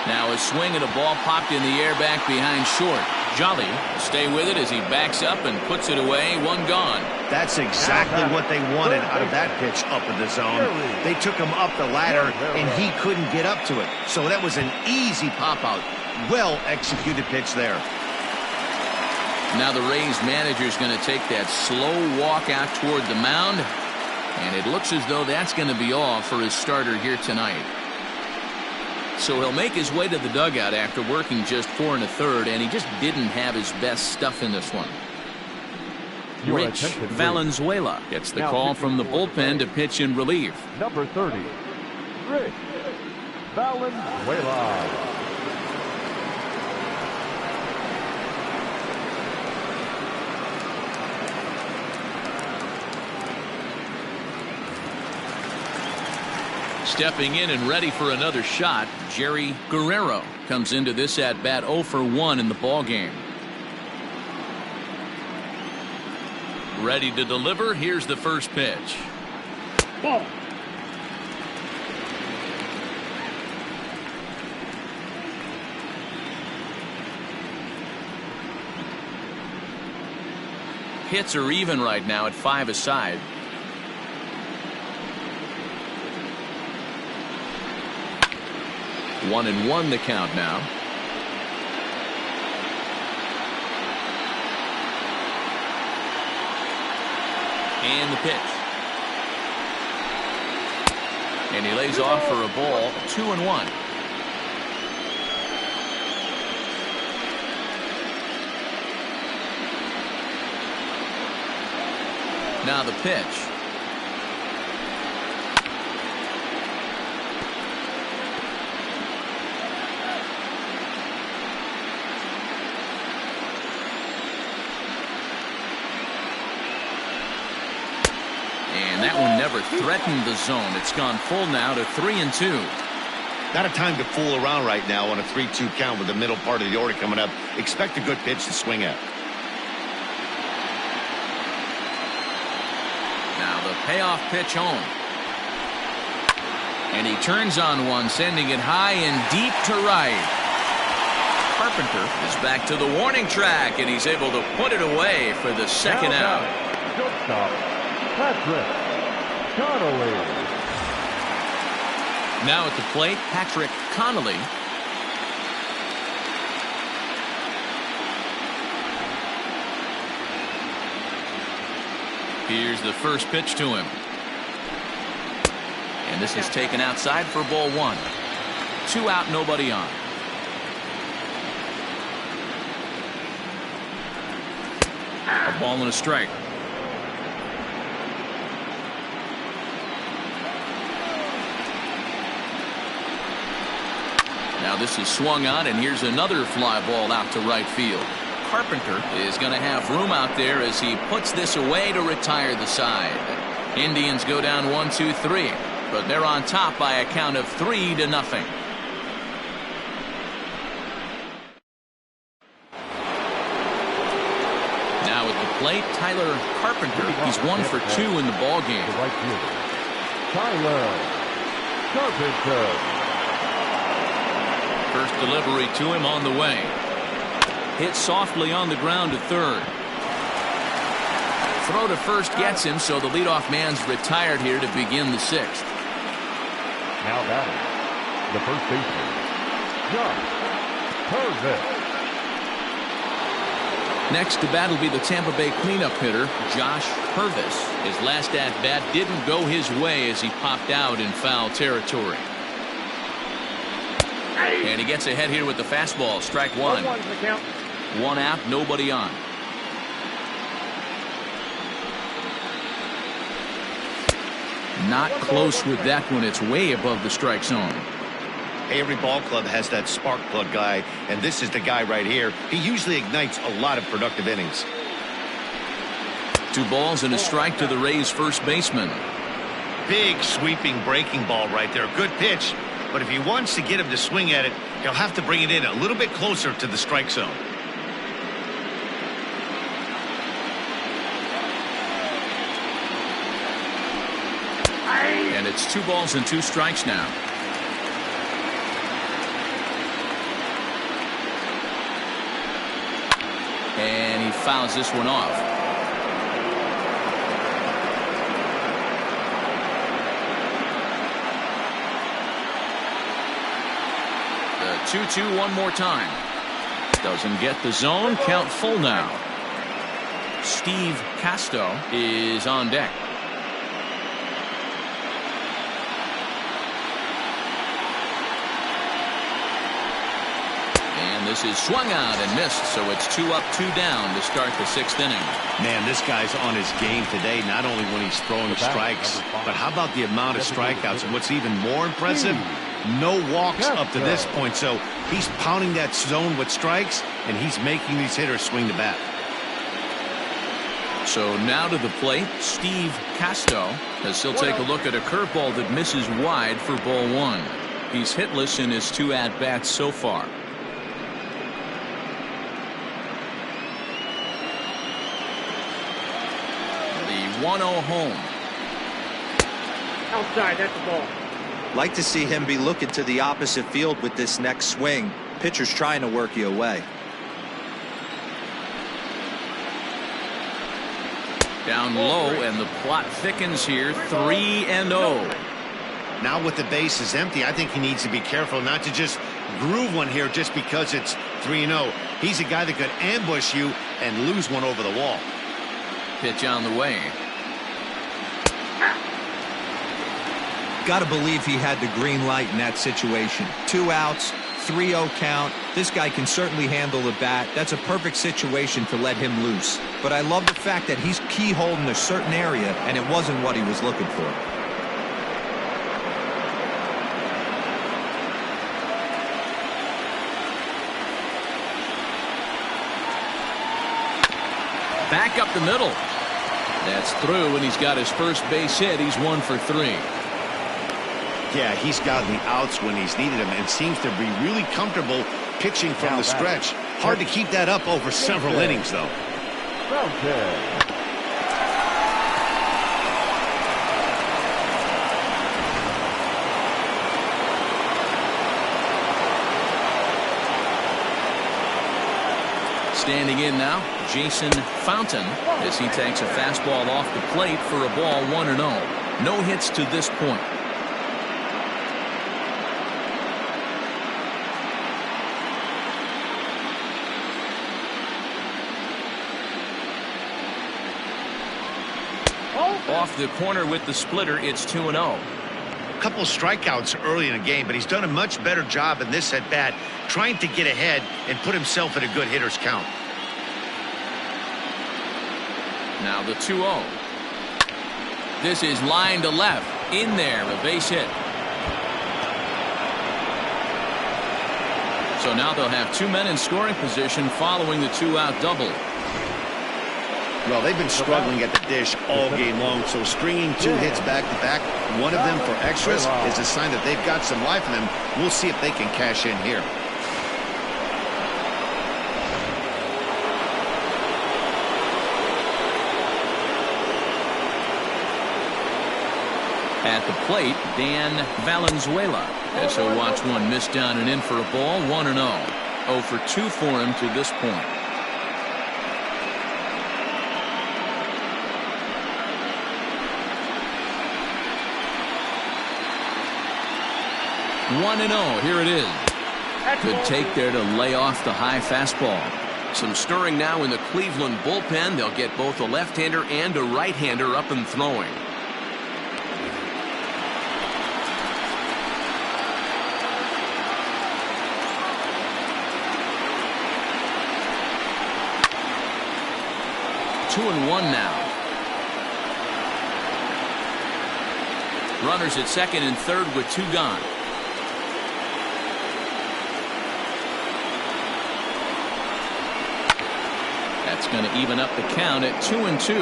Now a swing and a ball popped in the air back behind short. Jolly will stay with it as he backs up and puts it away. One gone. That's exactly what they wanted out of that pitch up in the zone. They took him up the ladder, and he couldn't get up to it. So that was an easy pop-out. Well-executed pitch there. Now the Rays manager is going to take that slow walk out toward the mound, and it looks as though that's going to be all for his starter here tonight. So he'll make his way to the dugout after working just 4 1/3, and he just didn't have his best stuff in this one. Rich Valenzuela gets the call from the bullpen to pitch in relief. Number 30, Rich Valenzuela. Stepping in and ready for another shot, Jerry Guerrero comes into this at bat 0 for 1 in the ball game. Ready to deliver. Here's the first pitch. Ball. Hits are even right now at 5 aside. One and one the count now. And the pitch. And he lays off for a ball. 2-1. Now the pitch. And that one never threatened the zone. It's gone full now to 3-2. Not a time to fool around right now on a 3-2 count with the middle part of the order coming up. Expect a good pitch to swing at. Now the payoff pitch home. And he turns on one, sending it high and deep to right. Carpenter is back to the warning track, and he's able to put it away for the second out. Shortstop, Patrick Connolly. Now at the plate, Patrick Connolly. Here's the first pitch to him. And this is taken outside for ball 1. 2 out, nobody on. A ball and a strike. Now this is swung on, and here's another fly ball out to right field. Carpenter is going to have room out there as he puts this away to retire the side. Indians go down 1-2-3, but they're on top by a count of 3-0. Now at the plate, Tyler Carpenter. He's 1 for 2 in the ball game. The right fielder, Tyler Carpenter. First delivery to him on the way. Hit softly on the ground to third. Throw to first gets him, so the leadoff man's retired here to begin the 6th. Now batting, the first baseman, Josh Purvis. Next to bat will be the Tampa Bay cleanup hitter, Josh Purvis. His last at-bat didn't go his way as he popped out in foul territory. And he gets ahead here with the fastball. Strike one. 1-1's the count. One out, nobody on. Not close with that one. It's way above the strike zone. Every ball club has that spark plug guy, and this is the guy right here. He usually ignites a lot of productive innings. 2 balls and a strike to the Rays first baseman. Big sweeping breaking ball right there. Good pitch, but if he wants to get him to swing at it, he'll have to bring it in a little bit closer to the strike zone. And it's 2 balls and 2 strikes now. And he fouls this one off. The 2-2 one more time. Doesn't get the zone. Count full now. Steve Casto is on deck. This is swung out and missed, so it's 2 up, 2 down to start the 6th inning. Man, this guy's on his game today, not only when he's throwing strikes, but how about the amount of strikeouts? And what's even more impressive, no walks up to this point. So he's pounding that zone with strikes, and he's making these hitters swing the bat. So now to the plate, Steve Casto, as he'll take a look at a curveball that misses wide for ball 1. He's hitless in his 2 at-bats so far. The 1-0 home. Outside, that's the ball. Like to see him be looking to the opposite field with this next swing. Pitcher's trying to work you away. Down low, and the plot thickens here. 3-0. Now with the bases empty, I think he needs to be careful not to just groove one here just because it's 3-0. He's a guy that could ambush you and lose one over the wall. Pitch on the way. Got to believe he had the green light in that situation. 2 outs, 3-0 count. This guy can certainly handle the bat. That's a perfect situation to let him loose. But I love the fact that he's keyholding a certain area, and it wasn't what he was looking for. Back up the middle. That's through, and he's got his first base hit. He's 1 for 3. Yeah, he's gotten the outs when he's needed them and seems to be really comfortable pitching from the stretch. Hard to keep that up over several innings, though. Standing in now, Jason Fountain, as he takes a fastball off the plate for a ball 1-0. No hits to this point. Off the corner with the splitter, it's 2-0. A couple strikeouts early in the game, but he's done a much better job in this at-bat trying to get ahead and put himself in a good hitter's count. Now the 2-0. This is line to left. In there, a base hit. So now they'll have 2 men in scoring position following the 2-out double. Well, they've been struggling at the dish all game long, so stringing 2 hits back-to-back, one of them for extras, is a sign that they've got some life in them. We'll see if they can cash in here. At the plate, Dan Valenzuela, as he'll watch one miss down and in for a ball. 1-0. 0 for 2 for him to this point. One and 0. Here it is. Good take there to lay off the high fastball. Some stirring now in the Cleveland bullpen. They'll get both a left-hander and a right-hander up and throwing. Two and one now. Runners at second and third with two gone. That's going to even up the count at 2-2.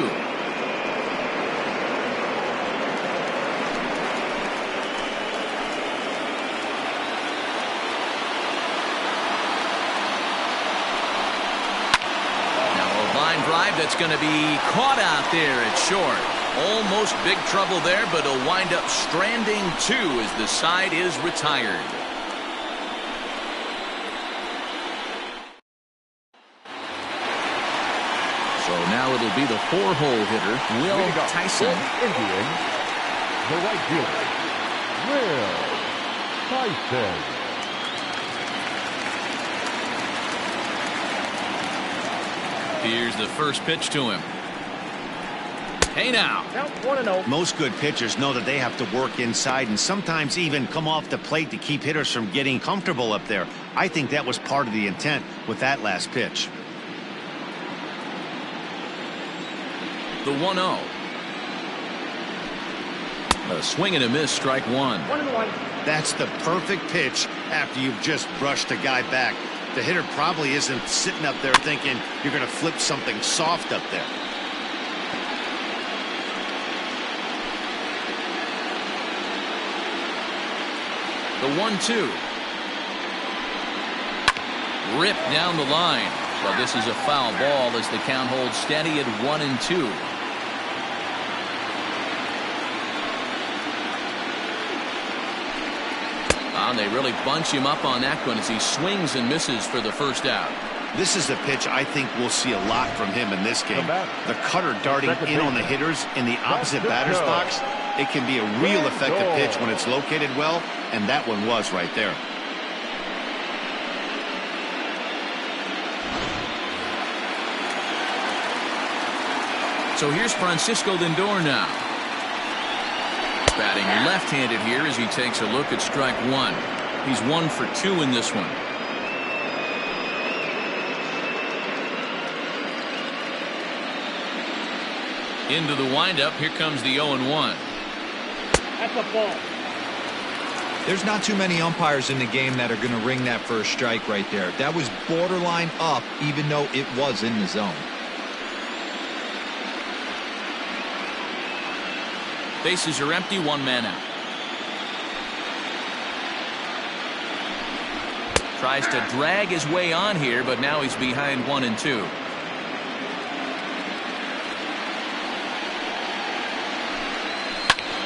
Now a line drive that's going to be caught out there at short. Almost big trouble there, but he'll wind up stranding two as the side is retired. So now it'll be the four-hole hitter, Will Tyson. Indians, the right fielder, Will Tyson. Here's the first pitch to him. Hey now. Count 1-0. Most good pitchers know that they have to work inside and sometimes even come off the plate to keep hitters from getting comfortable up there. I think that was part of the intent with that last pitch. The 1-0. A swing and a miss, strike one. 1-1. That's the perfect pitch after you've just brushed a guy back. The hitter probably isn't sitting up there thinking you're going to flip something soft up there. The 1-2. Ripped down the line. Well, this is a foul ball as the count holds steady at 1-2. And they really bunch him up on that one as he swings and misses for the first out. This is a pitch I think we'll see a lot from him in this game. The cutter darting in on the hitters in the opposite batter's box. It can be a real effective pitch when it's located well, and that one was right there. So here's Francisco Lindor now. Batting left-handed here as he takes a look at strike one. He's 1 for 2 in this one. Into the windup. Here comes the 0-1. That's a ball. There's not too many umpires in the game that are going to ring that first strike right there. That was borderline up, even though it was in the zone. Bases are empty, one man out. Tries to drag his way on here, but now he's behind 1-2.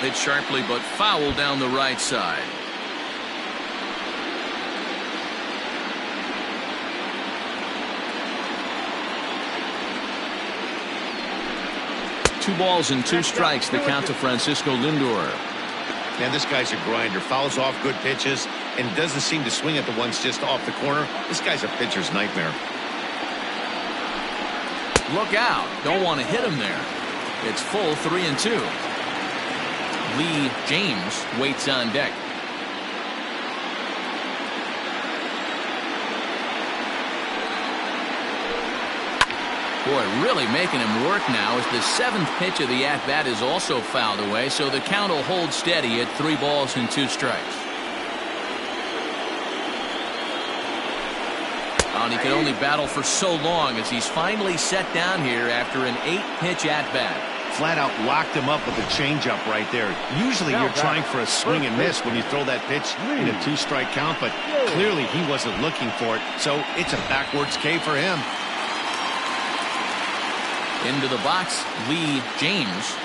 Hit sharply, but foul down the right side. Two balls and two strikes, the count to Francisco Lindor. Man, this guy's a grinder. Fouls off good pitches and doesn't seem to swing at the ones just off the corner. This guy's a pitcher's nightmare. Look out. Don't want to hit him there. It's full 3-2. Lee James waits on deck. Boy, really making him work now as the 7th pitch of the at-bat is also fouled away, so the count will hold steady at 3 balls and 2 strikes. And he could only battle for so long as he's finally set down here after an 8-pitch at-bat. Flat out locked him up with a changeup right there. Usually you're trying for a swing and miss when you throw that pitch in a 2-strike count, but clearly he wasn't looking for it, so it's a backwards K for him. Into the box, Lee James,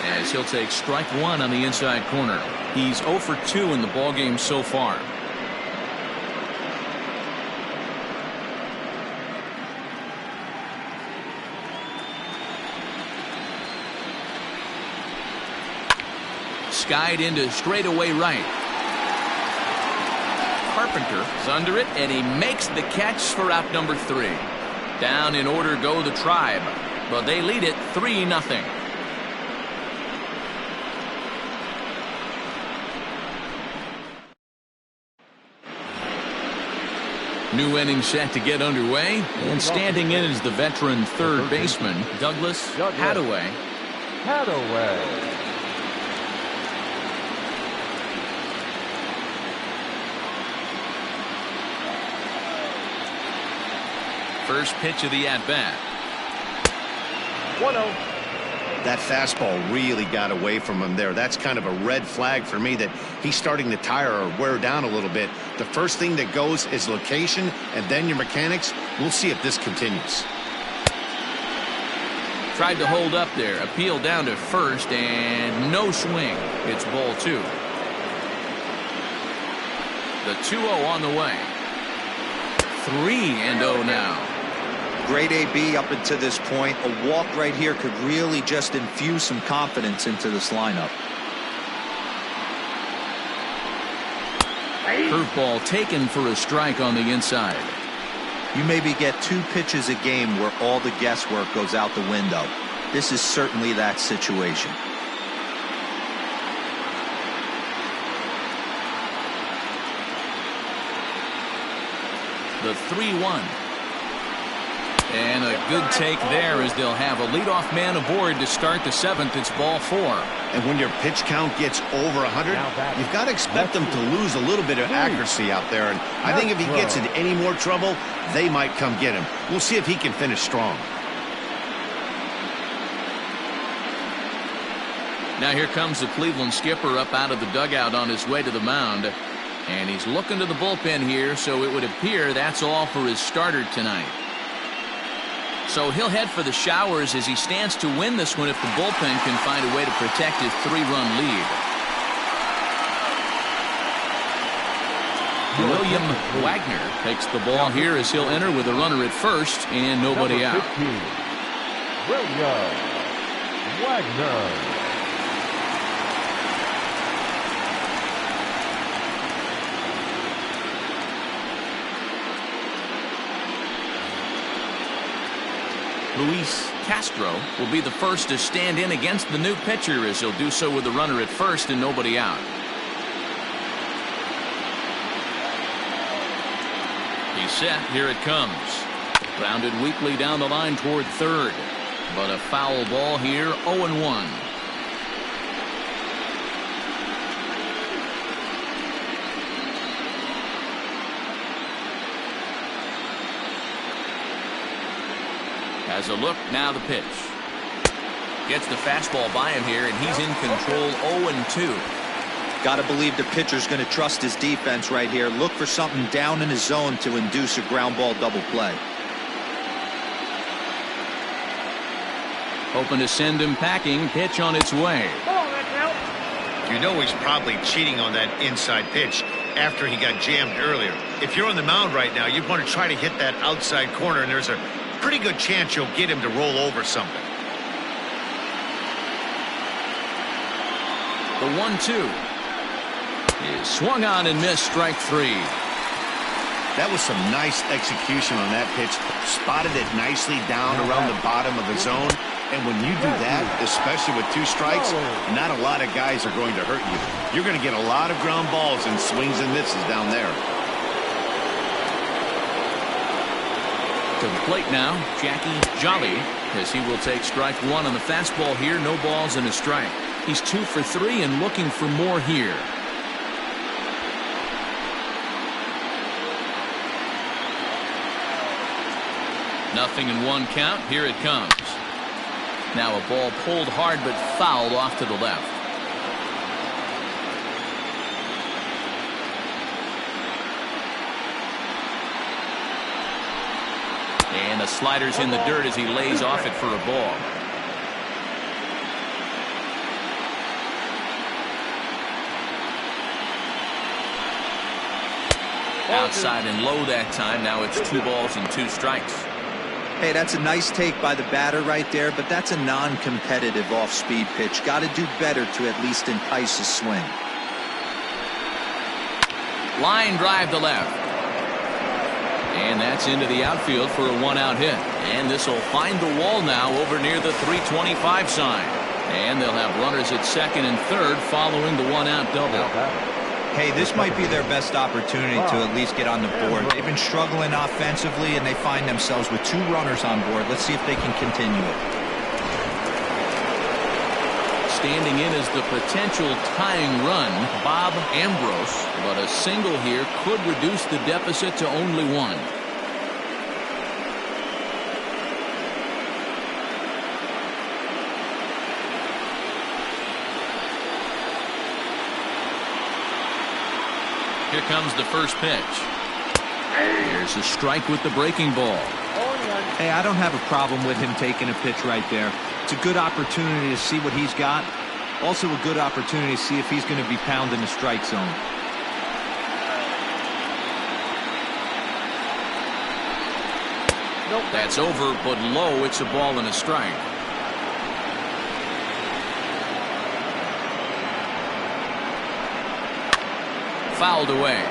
as he'll take strike one on the inside corner. He's 0 for 2 in the ballgame so far. Skied into straightaway right. Carpenter is under it, and he makes the catch for out number 3. Down in order go the Tribe, but they lead it 3-0. New inning set to get underway, and standing in is the veteran third baseman, Douglas Hadaway. First pitch of the at-bat. 1-0. That fastball really got away from him there. That's kind of a red flag for me that he's starting to tire or wear down a little bit. The first thing that goes is location and then your mechanics. We'll see if this continues. Tried to hold up there. Appeal down to first and no swing. It's ball 2. The 2-0 on the way. 3-0 now. Great AB up until this point. A walk right here could really just infuse some confidence into this lineup. Curveball taken for a strike on the inside. You maybe get 2 pitches a game where all the guesswork goes out the window. This is certainly that situation. The 3-1. And a good take there as they'll have a leadoff man aboard to start the 7th. It's ball 4. And when your pitch count gets over 100, you've got to expect them to lose a little bit of accuracy out there. And I think if he gets in any more trouble, they might come get him. We'll see if he can finish strong. Now here comes the Cleveland skipper up out of the dugout on his way to the mound. And he's looking to the bullpen here, so it would appear that's all for his starter tonight. So he'll head for the showers as he stands to win this one if the bullpen can find a way to protect his 3-run lead. William Wagner takes the ball here as he'll enter with a runner at first and nobody out. William Wagner. Luis Castro will be the first to stand in against the new pitcher as he'll do so with a runner at first and nobody out. He's set. Here it comes. Grounded weakly down the line toward third. But a foul ball here, 0-1. Has a look, now the pitch. Gets the fastball by him here, and he's in control. 0-2. Got to believe the pitcher's going to trust his defense right here. Look for something down in his zone to induce a ground ball double play. Hoping to send him packing. Pitch on its way. You know he's probably cheating on that inside pitch after he got jammed earlier. If you're on the mound right now, you want to try to hit that outside corner, and there's a pretty good chance you'll get him to roll over something. The 1-2 is swung on and missed. Strike 3. That was some nice execution on that pitch. Spotted it nicely down around the bottom of the zone. And when you do that, especially with 2 strikes, not a lot of guys are going to hurt you. You're going to get a lot of ground balls and swings and misses down there. To the plate now, Jackie Jolly, as he will take strike 1 on the fastball here. No balls and a strike. He's 2 for 3 and looking for more here. Nothing in 1 count. Here it comes. Now a ball pulled hard but fouled off to the left. And the slider's in the dirt as he lays off it for a ball. Outside and low that time. Now it's 2 balls and 2 strikes. Hey, that's a nice take by the batter right there, but that's a non-competitive off-speed pitch. Got to do better to at least entice a swing. Line drive to left. And that's into the outfield for a one-out hit. And this will find the wall now over near the 325 sign. And they'll have runners at second and third following the one-out double. Hey, this might be their best opportunity to at least get on the board. They've been struggling offensively, and they find themselves with 2 runners on board. Let's see if they can continue it. Standing in as the potential tying run, Bob Ambrose, but a single here could reduce the deficit to only 1. Here comes the first pitch. Here's a strike with the breaking ball. Hey, I don't have a problem with him taking a pitch right there. It's a good opportunity to see what he's got. Also a good opportunity to see if he's going to be pounding the strike zone. That's over, but low. It's a ball and a strike. Fouled away.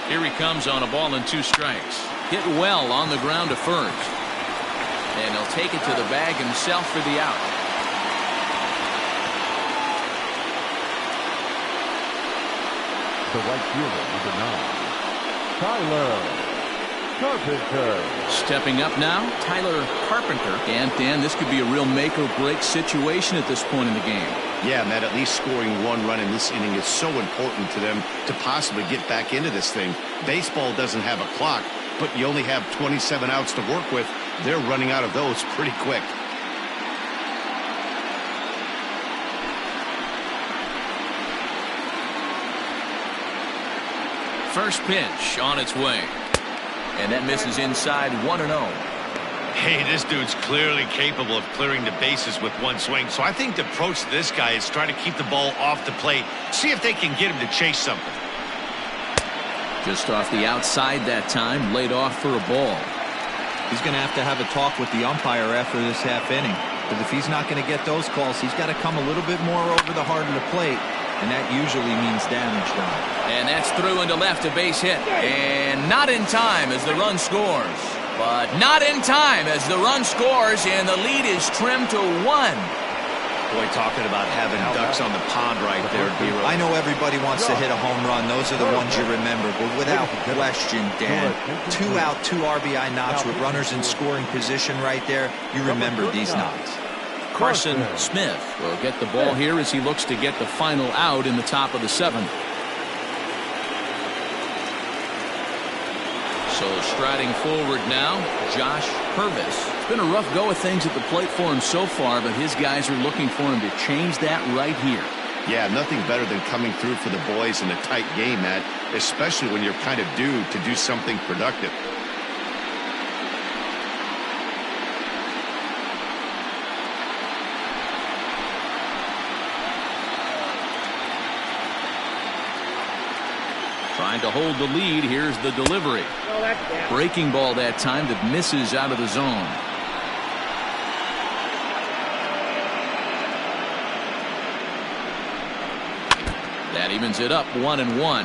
Here he comes on a ball and 2 strikes. Hit well on the ground to first. And he'll take it to the bag himself for the out. The right fielder, number 9, Tyler Carpenter. Stepping up now, Tyler Carpenter. And Dan, this could be a real make or break situation at this point in the game. Yeah, Matt, at least scoring 1 run in this inning is so important to them to possibly get back into this thing. Baseball doesn't have a clock, but you only have 27 outs to work with. They're running out of those pretty quick. First pitch on its way. And that misses inside 1-0. Hey, this dude's clearly capable of clearing the bases with 1 swing. So I think the approach to this guy is trying to keep the ball off the plate. See if they can get him to chase something. Just off the outside that time, laid off for a ball. He's going to have a talk with the umpire after this half inning. Because if he's not going to get those calls, he's got to come a little bit more over the heart of the plate. And that usually means damage done. And that's through into left, a base hit. And not in time as the run scores. But not in time as the run scores, and the lead is trimmed to 1. Boy, talking about having ducks on the pond right there, D-Rose. I know everybody wants to hit a home run. Those are the ones you remember. But without question, Dan, 2 out, 2 RBI knocks with runners in scoring position right there. You remember these knocks. Carson Smith will get the ball here as he looks to get the final out in the top of the 7th. So striding forward now, Josh Purvis. It's been a rough go of things at the plate for him so far, but his guys are looking for him to change that right here. Yeah, nothing better than coming through for the boys in a tight game, Matt, especially when you're kind of due to do something productive. Trying to hold the lead. Here's the delivery. Breaking ball that time that misses out of the zone. That evens it up 1-1.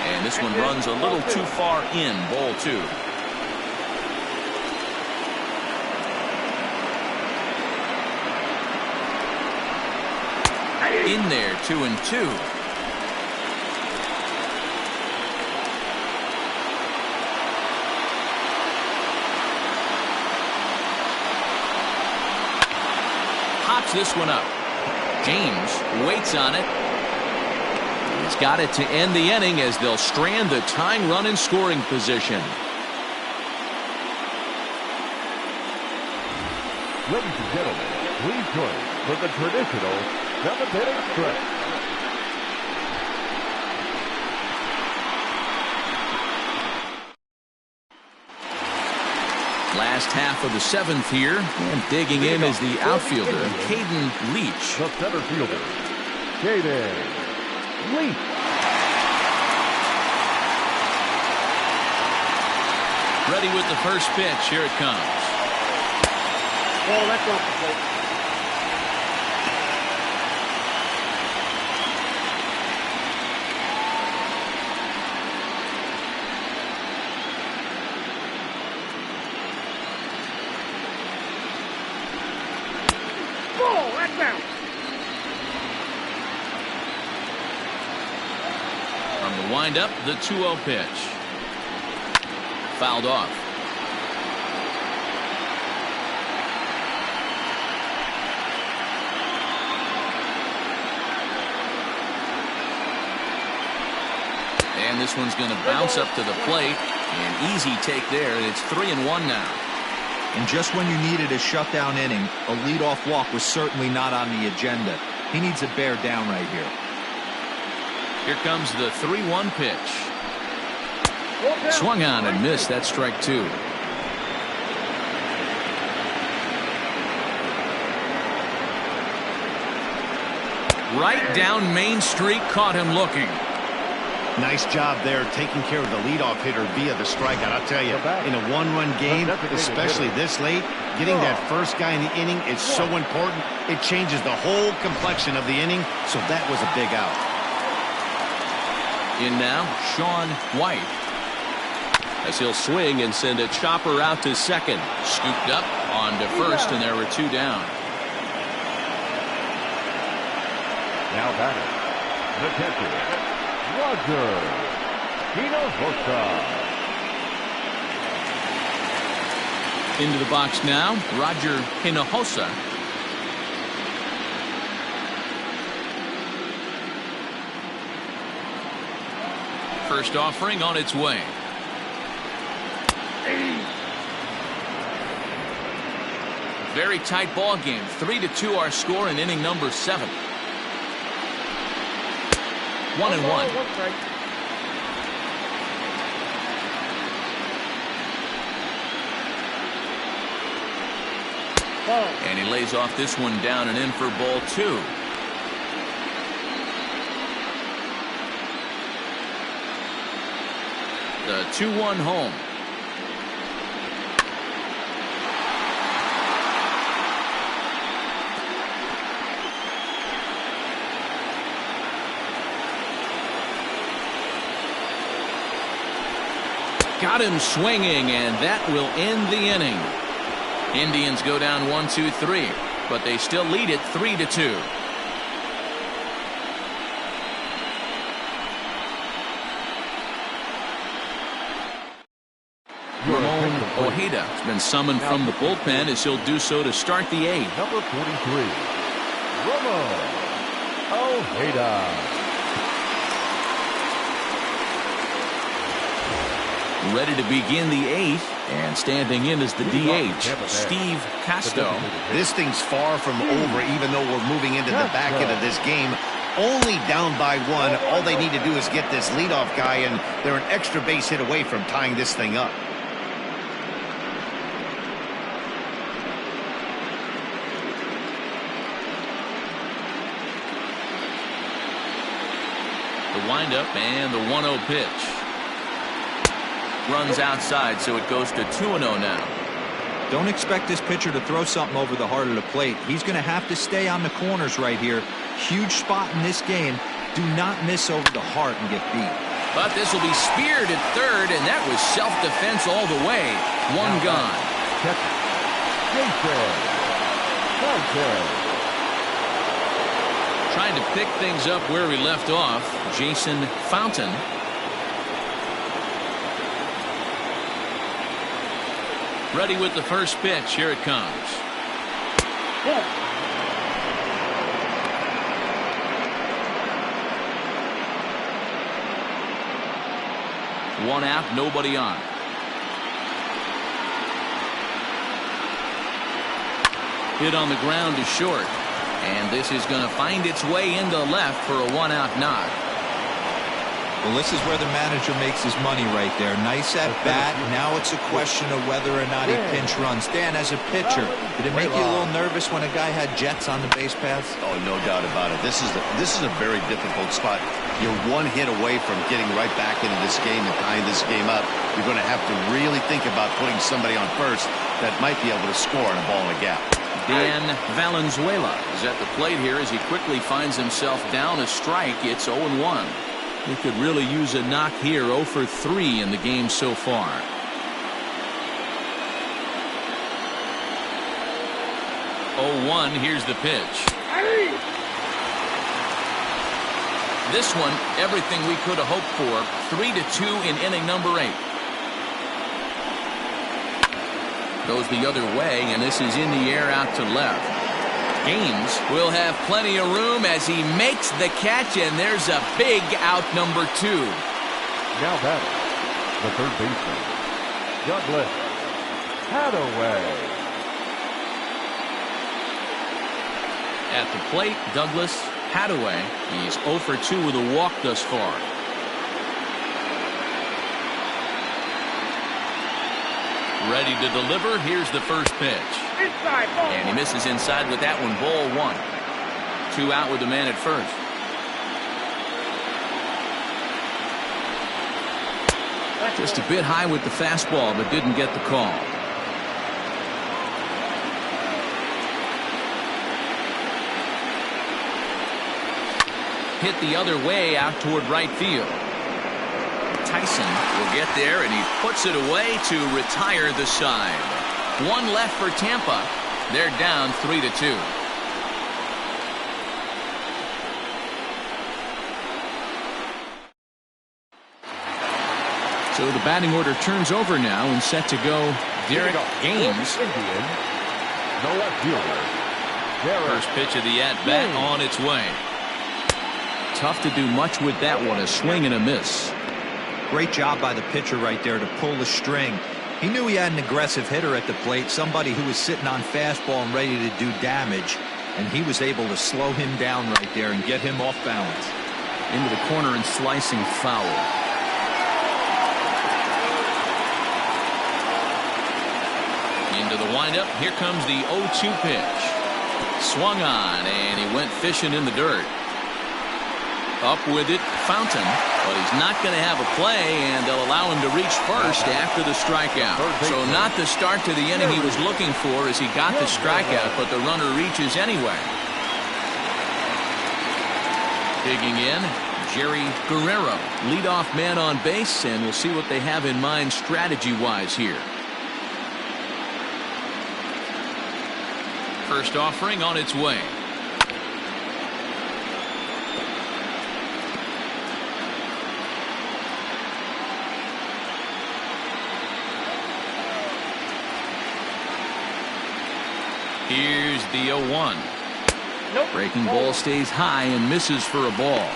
And this one runs a little too far in, ball 2. In there, 2-2. Pops this one up. James waits on it. He's got it to end the inning as they'll strand the tying run in scoring position. Ladies and gentlemen, please join for the traditional 7th-inning stretch. Last half of the 7th here, and digging in is the outfielder, Caden Leach. The center fielder, Caden Leach. Ready with the first pitch. Here it comes. Oh, that's off the plate. Oh, that's out. From the windup, the 2-0 pitch. Fouled off. And this one's going to bounce up to the plate. An easy take there. It's 3-1 now. And just when you needed a shutdown inning, a leadoff walk was certainly not on the agenda. He needs to bear down right here. Here comes the 3-1 pitch. Swung on and missed. That's strike 2. Right down Main Street, caught him looking. Nice job there taking care of the leadoff hitter via the strikeout. I'll tell you, in a one-run game, especially this late, getting that first guy in the inning is so important. It changes the whole complexion of the inning, so that was a big out. In now, Sean White. As he'll swing and send a chopper out to second. Scooped up on to first, and there were 2 down. Now batting, the catcher, Roger Hinojosa. Into the box now, Roger Hinojosa. First offering on its way. Very tight ball game. 3-2 our score in inning number 7. 1-1. And he lays off this one down and in for ball 2. The 2-1 home. Got him swinging, and that will end the inning. Indians go down 1-2-3, but they still lead it 3-2. Ramon Ojeda has been summoned from the bullpen as he'll do so to start the 8th. Number 43, Ramon Ojeda. Ready to begin the 8th, and standing in is the DH, Steve Casto. This thing's far from over, even though we're moving into the back end of this game. Only down by 1. All they need to do is get this leadoff guy, and they're an extra base hit away from tying this thing up. The windup and the 1-0 pitch. Runs outside, so it goes to 2-0 now. Don't expect this pitcher to throw something over the heart of the plate. He's going to have to stay on the corners right here. Huge spot in this game. Do not miss over the heart and get beat. But this will be speared at third, and that was self-defense all the way. 1 gone. Catcher, Jason Fountain. Trying to pick things up where we left off, Jason Fountain. Ready with the first pitch. Here it comes. One out, nobody on. Hit on the ground to short. And this is going to find its way into left for a 1-out knock. Well, this is where the manager makes his money right there. Nice at bat. Now it's a question of whether or not he pinch runs. Dan, as a pitcher, did it make you a little nervous when a guy had jets on the base paths? Oh, no doubt about it. This is a very difficult spot. You're one hit away from getting right back into this game and tying this game up. You're going to have to really think about putting somebody on first that might be able to score on a ball in a gap. Dan Valenzuela is at the plate here as he quickly finds himself down a strike. It's 0-1. He could really use a knock here. 0 for 3 in the game so far. Oh, 1. Here's the pitch. This one, everything we could have hoped for. 3-2 in inning number 8. Goes the other way, and this is in the air out to left. Gaines will have plenty of room as he makes the catch, and there's a big out number 2. Now batting, the third baseman, Douglas Hadaway. At the plate, Douglas Hadaway. He's 0 for 2 with a walk thus far. Ready to deliver. Here's the first pitch. And he misses inside with that one. Ball 1. 2 out with the man at first. Just a bit high with the fastball, but didn't get the call. Hit the other way out toward right field. Tyson will get there, and he puts it away to retire the side. 1 left for Tampa. They're down 3-2. So the batting order turns over now, and set to go Derek Gaines. First pitch of the at-bat on its way. Tough to do much with that one. A swing and a miss. Great job by the pitcher right there to pull the string. He knew he had an aggressive hitter at the plate, somebody who was sitting on fastball and ready to do damage, and he was able to slow him down right there and get him off balance. Into the corner and slicing foul. Into the windup. Here comes the 0-2 pitch. Swung on, and he went fishing in the dirt. Up with it, Fountain, but he's not going to have a play, and they'll allow him to reach first after the strikeout. So not the start to the inning he was looking for as he got the strikeout, but the runner reaches anyway. Digging in, Jerry Guerrero, leadoff man on base, and we'll see what they have in mind strategy-wise here. First offering on its way. Here's the 0-1. Nope. Breaking ball stays high and misses for a ball.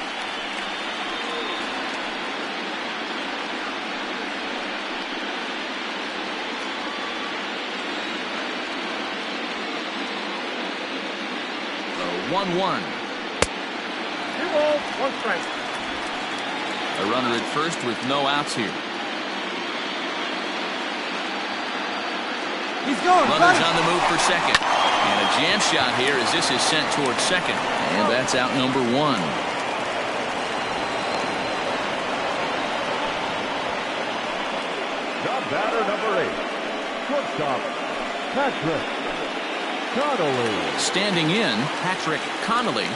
The 1-1. 2 balls, 1 strike. A runner at first with no outs here. He's going. Runners on the move for second. And a jam shot here as this is sent towards second. And that's out number 1. The batter number 8. Shortstop, Patrick Connolly. Standing in, Patrick Connolly.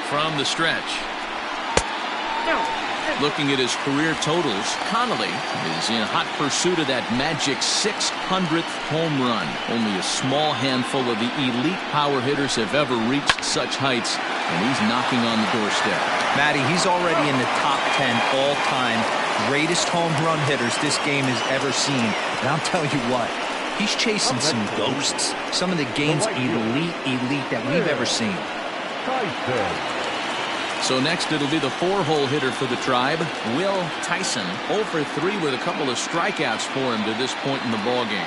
From the stretch. Looking at his career totals, Connolly is in hot pursuit of that magic 600th home run. Only a small handful of the elite power hitters have ever reached such heights, and he's knocking on the doorstep. Matty, he's already in the top 10 all-time greatest home run hitters this game has ever seen. And I'll tell you what, he's chasing some ghosts, some of the game's elite that we've ever seen. So next it'll be the 4-hole hitter for the Tribe, Will Tyson. 0 for 3 with a couple of strikeouts for him to this point in the ballgame.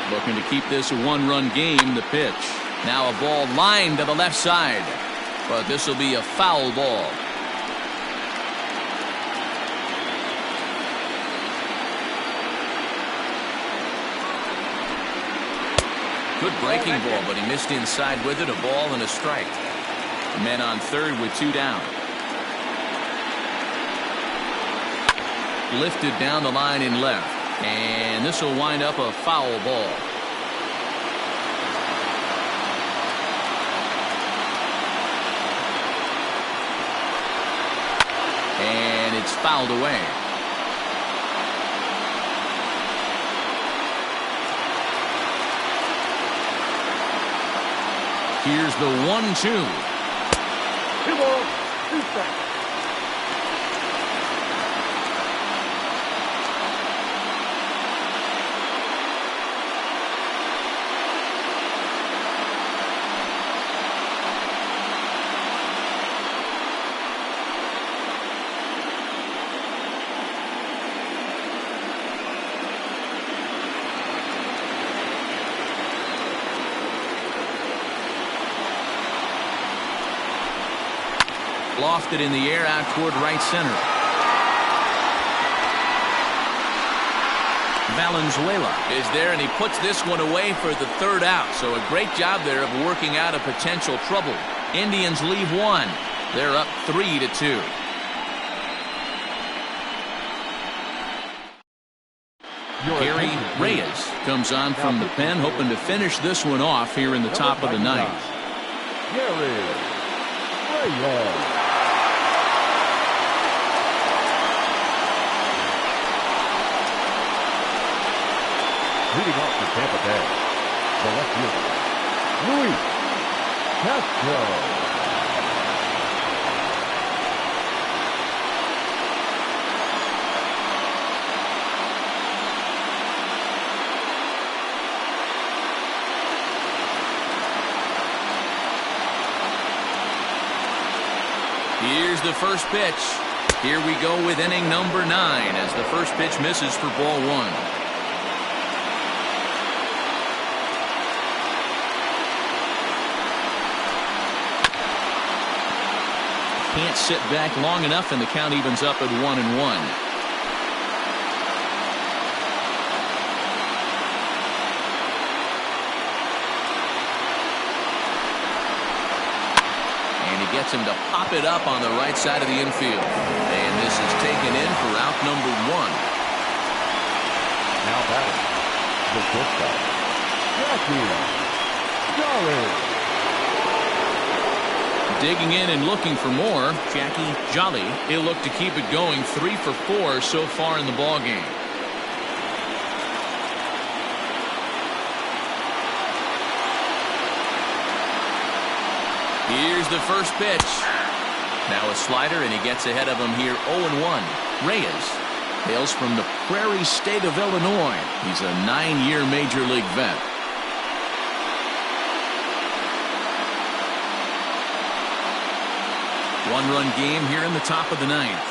Looking to keep this a 1-run game. The pitch. Now a ball lined to the left side. But this will be a foul ball. Good breaking ball, but he missed inside with it. A ball and a strike. Men on third with 2 down. Lifted down the line in left. And this will wind up a foul ball. And it's fouled away. Here's the 1-2. 2 balls, 2 strikes. Lofted in the air out toward right center. Valenzuela is there, and he puts this one away for the 3rd out. So a great job there of working out a potential trouble. Indians leave 1. They're up 3-2. Gary Reyes comes on from the pen, hoping to finish this one off here in the top of the 9th. Gary Reyes. Leading off for Tampa Bay, the left fielder, Luis Castro. Here's the first pitch. Here we go with inning number 9 as the first pitch misses for ball 1. Can't sit back long enough, and the count evens up at 1-1. Gets him to pop it up on the right side of the infield. And this is taken in for out number 1. Now batting, the shortstop, Jackie Jolly. Digging in and looking for more, Jackie Jolly. He'll look to keep it going. 3 for 4 so far in the ballgame. Here's the first pitch. Now a slider, and he gets ahead of him here. 0-1. Reyes hails from the Prairie State of Illinois. He's a 9-year Major League vet. One-run game here in the top of the 9th.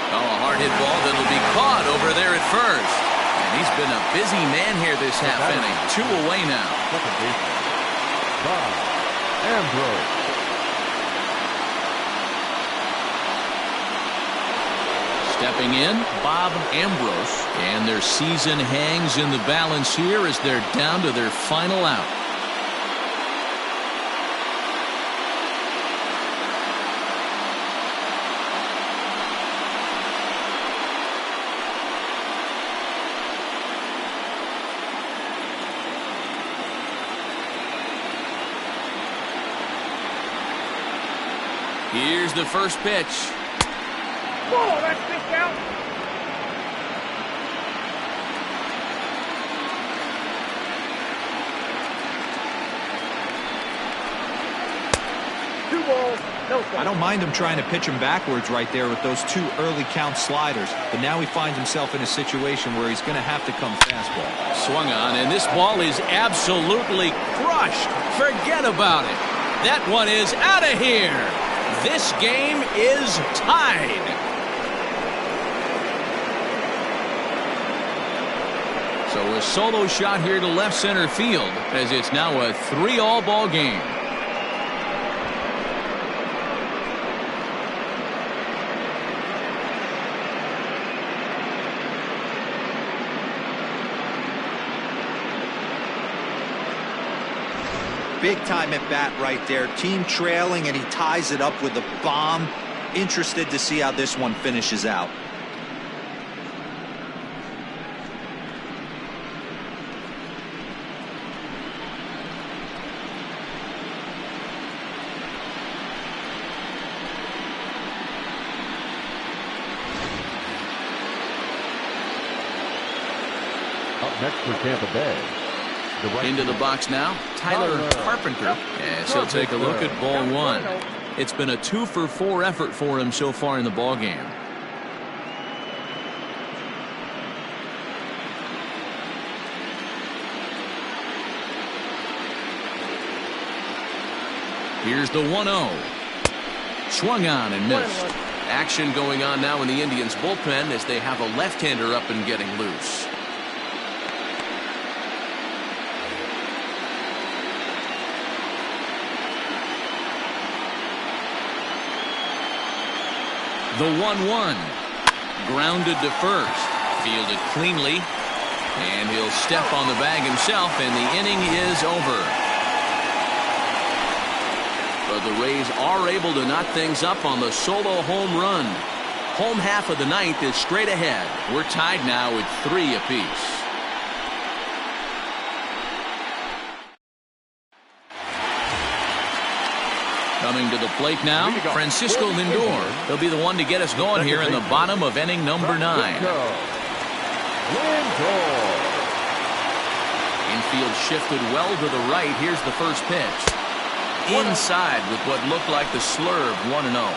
Oh, a hard hit ball that'll be caught over there at first. And he's been a busy man here this half inning. 2 away now. Second baseman, Bob Ambrose. Stepping in, Bob Ambrose. And their season hangs in the balance here as they're down to their final out. Here's the first pitch. Whoa, that's pitch out. Two balls, No, sir. I don't mind him trying to pitch him backwards right there with those 2 early count sliders, but now he finds himself in a situation where he's going to have to come fastball. Swung on, and this ball is absolutely crushed. Forget about it. That one is out of here. This game is tied. So a solo shot here to left center field, as it's now a 3-all ball game. Big time at bat right there. Team trailing, and he ties it up with a bomb. Interested to see how this one finishes out. Up next for Tampa Bay. Into the box now, Tyler Carpenter. As he'll take a look at ball 1. It's been a 2-for-4 effort for him so far in the ball game. Here's the 1-0. Swung on and missed. Action going on now in the Indians bullpen as they have a left-hander up and getting loose. The 1-1. Grounded to first. Fielded cleanly. And he'll step on the bag himself, and the inning is over. But the Rays are able to knot things up on the solo home run. Home half of the 9th is straight ahead. We're tied now at 3 apiece. Coming to the plate now, Francisco Lindor. He'll be the one to get us going here in the bottom of inning number 9. Infield shifted well to the right. Here's the first pitch. Inside with what looked like the slurve, 1-0.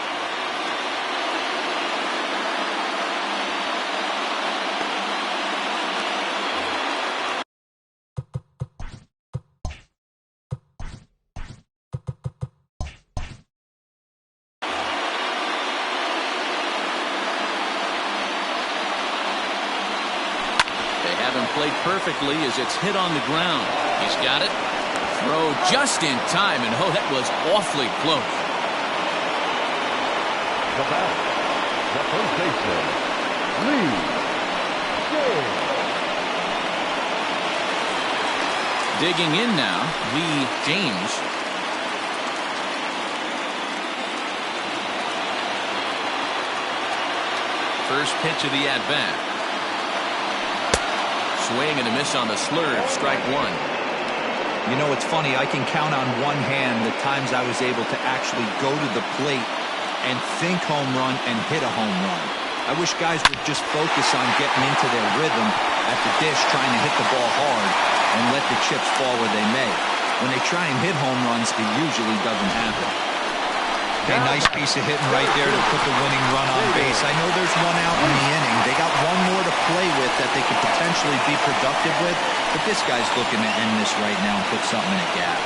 Played perfectly as it's hit on the ground. He's got it. Throw just in time, and oh, that was awfully close. The batter, the first baseman, Lee James. Digging in now, Lee James. First pitch of the at-bat. Swing and a miss on the slurve, strike 1. You know, it's funny, I can count on one hand the times I was able to actually go to the plate and think home run and hit a home run. I wish guys would just focus on getting into their rhythm at the dish, trying to hit the ball hard and let the chips fall where they may. When they try and hit home runs, it usually doesn't happen. Okay, nice piece of hitting right there to put the winning run on base. I know there's one out in the inning. They got one more to play with that they could potentially be productive with, but this guy's looking to end this right now and put something in a gap.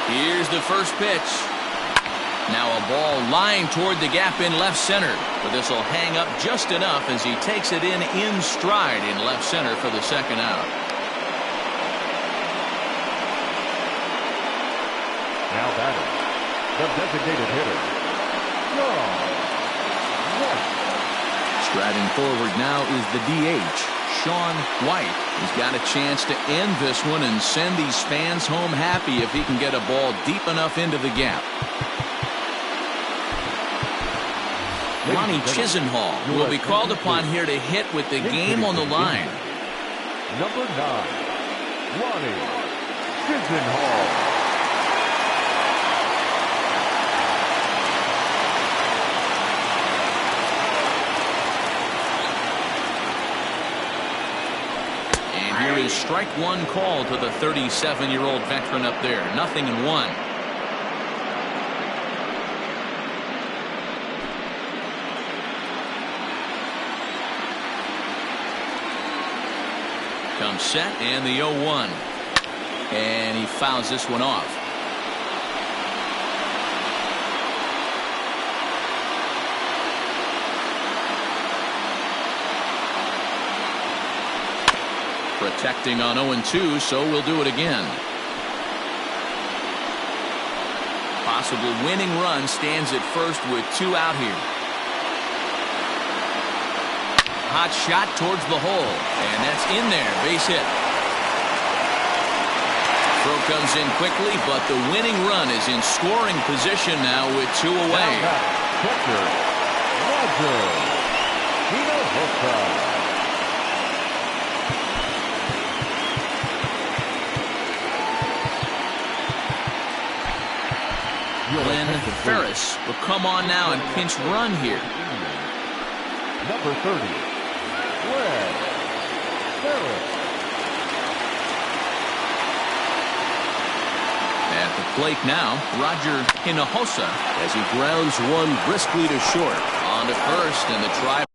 Here's the first pitch. Now a ball lined toward the gap in left center, but this will hang up just enough as he takes it in stride in left center for the second out. Now batting, the designated hitter, John White. Striding forward now is the DH, Sean White. He's got a chance to end this one and send these fans home happy if he can get a ball deep enough into the gap. Lonnie Chisenhall will be called upon here to hit with the game on the line. Number 9, Lonnie Chisenhall. his strike one call to the 37-year-old veteran up there. 0-1. Comes set and the 0-1. And he fouls this one off. Protecting on 0-2, so we'll do it again. Possible winning run stands at first with 2 out here. Hot shot towards the hole, and that's in there. Base hit. Throw comes in quickly, but the winning run is in scoring position now with 2 away. Catcher, Roger Hinojosa. Glenn Ferris will come on now and pinch run here. Number 30, Glenn Ferris. At the plate now, Roger Hinojosa as he grounds one briskly to short. On to first, and the try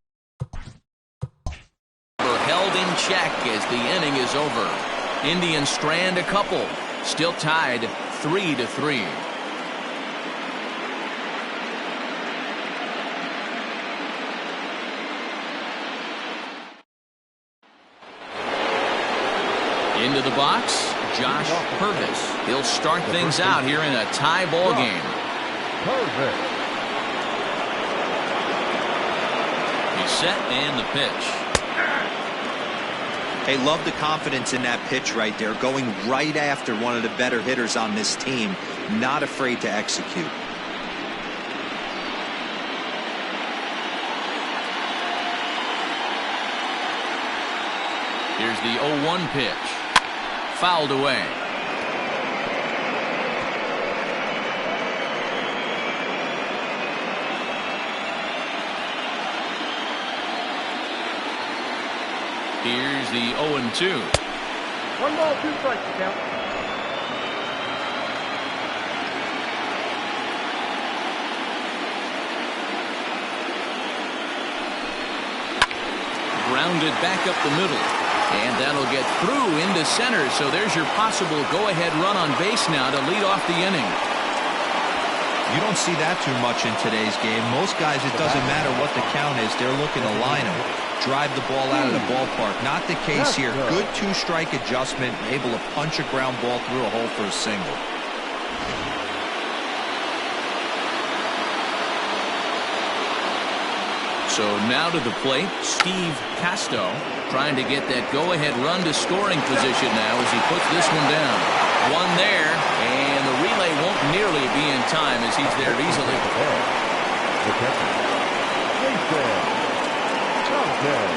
held in check as the inning is over. Indians strand a couple. Still tied 3-3. Into the box, Josh Purvis. He'll start things out here in a tie ball game. Purvis. He's set and the pitch. Hey, love the confidence in that pitch right there. Going right after one of the better hitters on this team. Not afraid to execute. Here's the 0-1 pitch. Fouled away. Here's the 0-2. 1 ball, 2 strikes, count. Grounded back up the middle. And that'll get through into center. So there's your possible go-ahead run on base now to lead off the inning. You don't see that too much in today's game. Most guys, it doesn't matter what the count is. They're looking to line them. Drive the ball out of the ballpark. Not the case here. Good 2-strike adjustment. Able to punch a ground ball through a hole for a single. So now to the plate, Steve Casto trying to get that go-ahead run to scoring position now as he puts this one down. One there, and the relay won't nearly be in time as he's there easily. The catcher, Jason Fountain.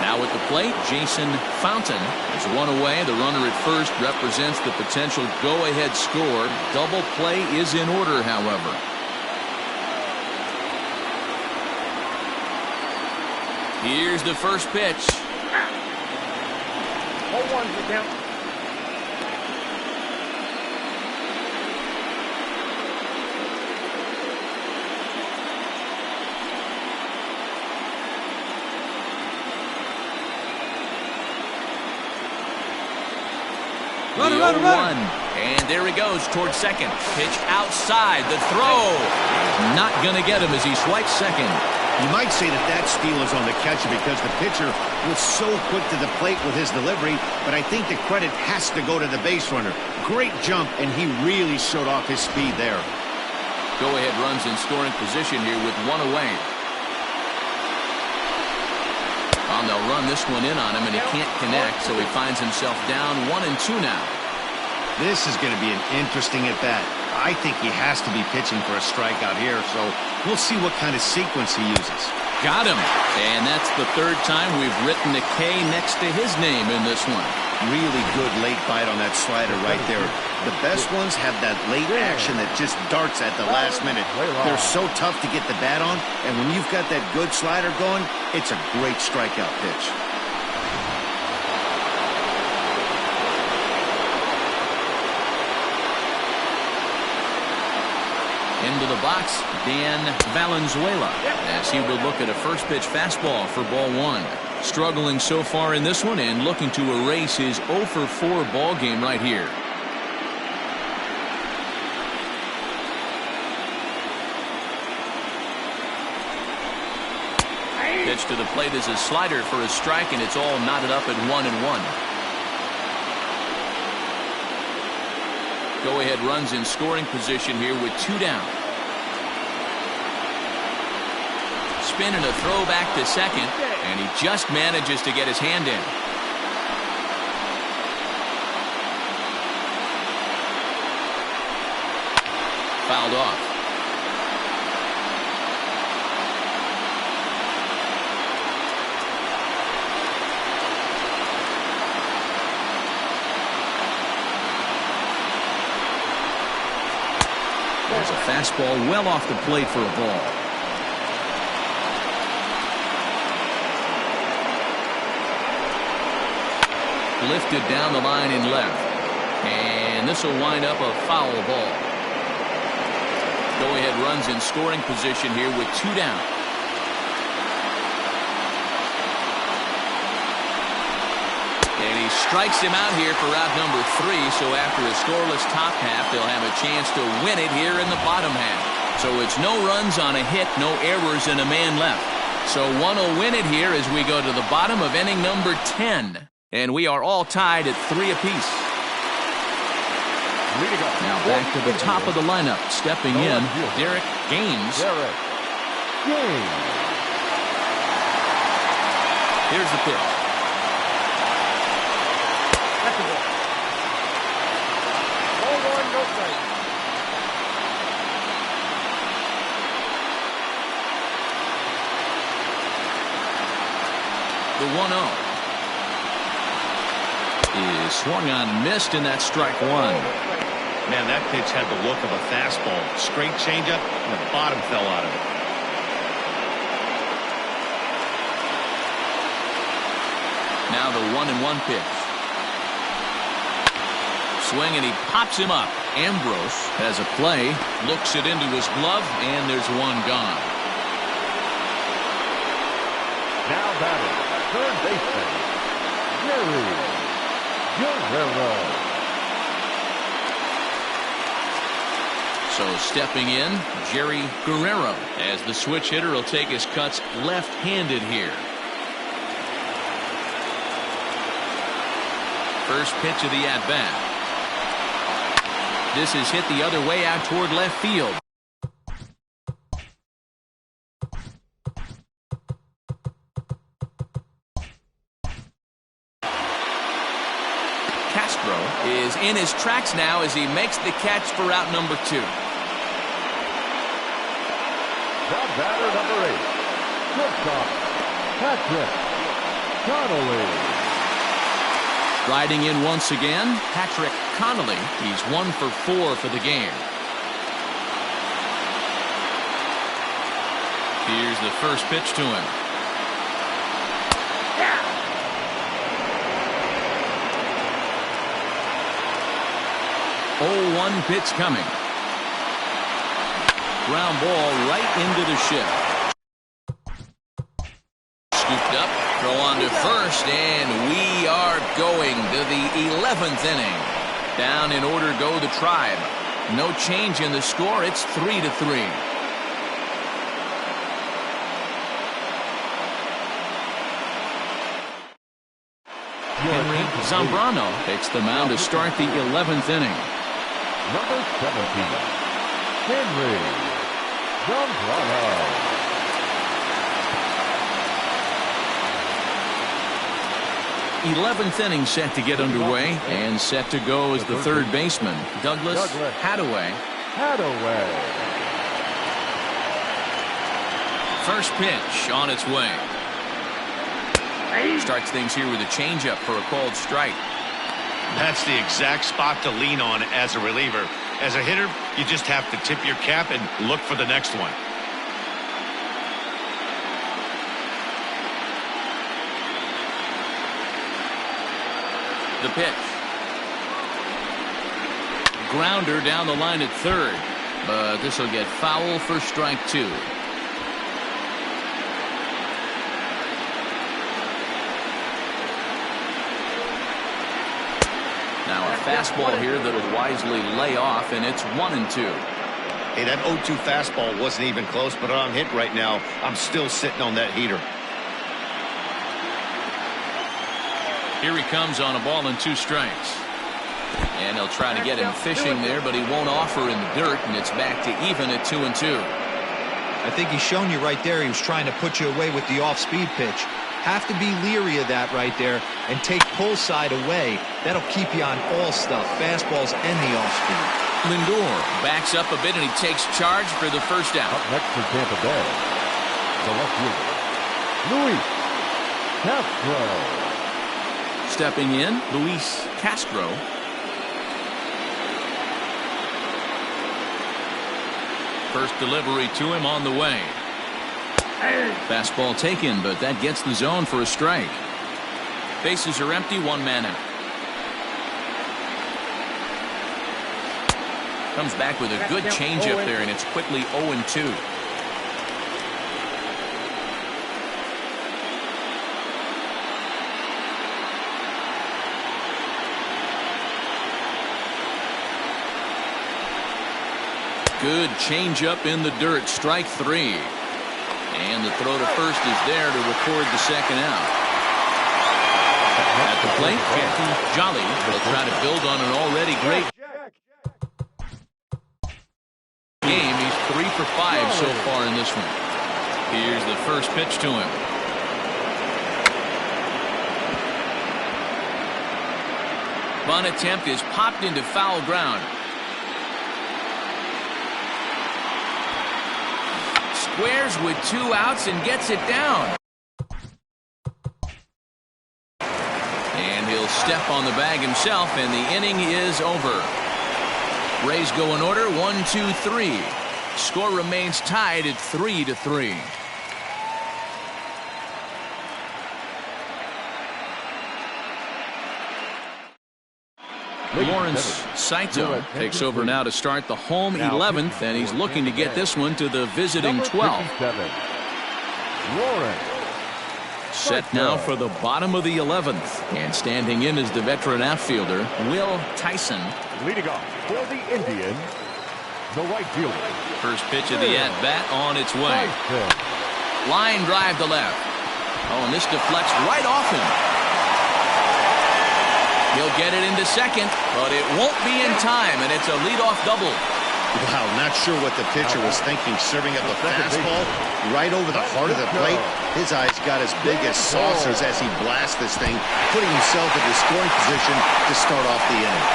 Now at the plate, Jason Fountain is one away. The runner at first represents the potential go-ahead score. Double play is in order, however. Here's the first pitch. 0-1 to count. The 0-1. And there he goes towards second. Pitch outside. The throw. Not going to get him as he swipes second. You might say that steal is on the catcher because the pitcher was so quick to the plate with his delivery, but I think the credit has to go to the base runner. Great jump, and he really showed off his speed there. Go-ahead runs in scoring position here with one away. Well, they'll run this one in on him, and he can't connect, so he finds himself down 1-2 now. This is going to be an interesting at-bat. I think he has to be pitching for a strikeout here, so we'll see what kind of sequence he uses. Got him. And that's the third time we've written a K next to his name in this one. Really good late bite on that slider right there. The best ones have that late action that just darts at the last minute. They're so tough to get the bat on, and when you've got that good slider going, it's a great strikeout pitch. Into the box, Dan Valenzuela, as he will look at a first pitch fastball for ball one. Struggling so far in this one and looking to erase his 0 for 4 ball game right here. Pitch to the plate is a slider for a strike, and it's all knotted up at 1-1. Go-ahead runs in scoring position here with 2 down. Spin and a throw back to second, and he just manages to get his hand in. Fouled off. There's a fastball well off the plate for a ball. Lifted down the line in left. And this will wind up a foul ball. Go-ahead runs in scoring position here with 2 down. And he strikes him out here for out number 3, so after a scoreless top half, they'll have a chance to win it here in the bottom half. So it's no runs on a hit, no errors, and a man left. So one will win it here as we go to the bottom of inning number 10. And we are all tied at 3 apiece. Now back to the top of the lineup. Stepping in, Derek Gaines. Here's the pitch. That's a ball. 0-1, no strike. The 1-0 is swung on and missed, and that's strike 1. Man, that pitch had the look of a fastball. Straight changeup, and the bottom fell out of it. Now the 1-1 pitch. Swing, and he pops him up. Ambrose has a play, looks it into his glove, and there's one gone. Now batting, third baseman, Jerry Guerrero. So stepping in, Jerry Guerrero, as the switch hitter will take his cuts left-handed here. First pitch of the at-bat. This is hit the other way out toward left field. Castro is in his tracks now as he makes the catch for out number 2. The batter number 8, shortstop, Patrick Connolly. Riding in once again, Patrick Connolly. He's 1 for 4 for the game. Here's the first pitch to him. 0-1 pitch coming. Ground ball right into the shift. Scooped up, throw on to first, and we are going to the 11th inning. Down in order go the Tribe. No change in the score. It's 3-3. Henry Zambrano takes the mound to start the 11th inning. Number 17, Henry Zambrano. 11th inning set to get underway, and set to go as the third baseman, Douglas Hadaway. First pitch on its way. Starts things here with a changeup for a called strike. That's the exact spot to lean on as a reliever. As a hitter, you just have to tip your cap and look for the next one. The pitch. Grounder down the line at third. but this will get foul for strike two. Now a fastball here that'll wisely lay off, and it's 1-2. Hey, that 0-2 fastball wasn't even close, but on hit right now, I'm still sitting on that heater. Here he comes on a ball and 2 strikes. And he'll try to get him fishing there, but he won't offer in the dirt, and it's back to even at 2-2. I think he's shown you right there he was trying to put you away with the off-speed pitch. Have to be leery of that right there and take pull side away. That'll keep you on all stuff, fastballs and the off-speed. Lindor backs up a bit, and he takes charge for the first out. Up next for Tampa Bay, the left fielder, Luis Castro. Stepping in, Luis Castro. First delivery to him on the way. Fastball taken, but that gets the zone for a strike. Bases are empty, 1 man out. Comes back with a good changeup there, and it's quickly 0-2. Good changeup in the dirt, strike 3. And the throw to first is there to record the second out. At the plate, Jackie Jolly will try to build on an already great game. He's 3 for 5 so far in this one. Here's the first pitch to him. Bunt attempt is popped into foul ground. Squares with 2 outs and gets it down. And he'll step on the bag himself, and the inning is over. Rays go in order, 1-2-3. Score remains tied at 3-3. Lawrence Saito takes over now to start the home 11th, and he's looking to get this one to the visiting 12th. Set now for the bottom of the 11th, and standing in is the veteran outfielder, Will Tyson. Leading off for the Indians, the right fielder. First pitch of the at-bat on its way. Line drive to left. Oh, and this deflects right off him. He'll get it into second, but it won't be in time, and it's a leadoff double. Wow, not sure what the pitcher was thinking, serving up a fastball right over the heart of the plate. His eyes got as big as saucers as he blasts this thing, putting himself in the scoring position to start off the inning.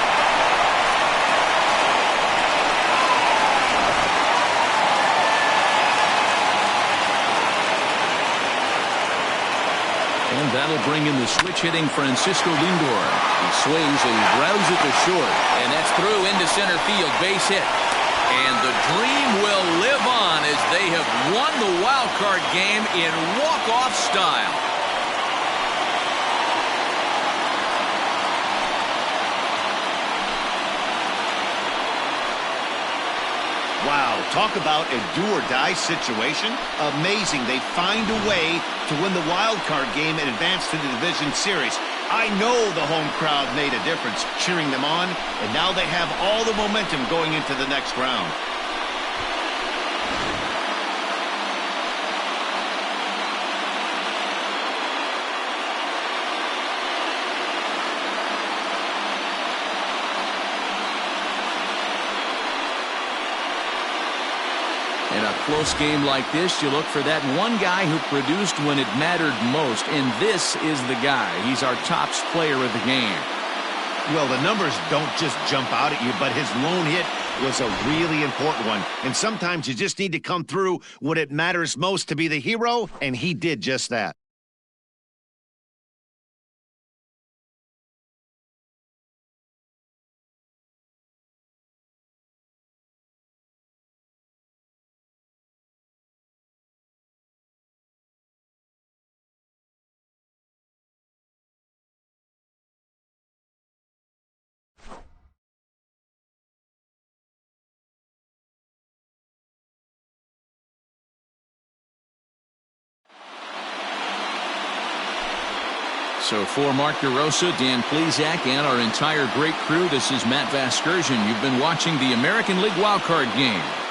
And that'll bring in the switch-hitting Francisco Lindor. He swings and grounds it to short. And that's through into center field, base hit. And the dream will live on as they have won the wild card game in walk-off style. Wow, talk about a do-or-die situation. Amazing. They find a way to win the wild card game and advance to the division series. I know the home crowd made a difference cheering them on, and now they have all the momentum going into the next round. In a close game like this, you look for that one guy who produced when it mattered most, and this is the guy. He's our top player of the game. Well, the numbers don't just jump out at you, but his lone hit was a really important one. And sometimes you just need to come through when it matters most to be the hero, and he did just that. So for Mark DeRosa, Dan Plesac, and our entire great crew, this is Matt Vasgersian. You've been watching the American League Wildcard game.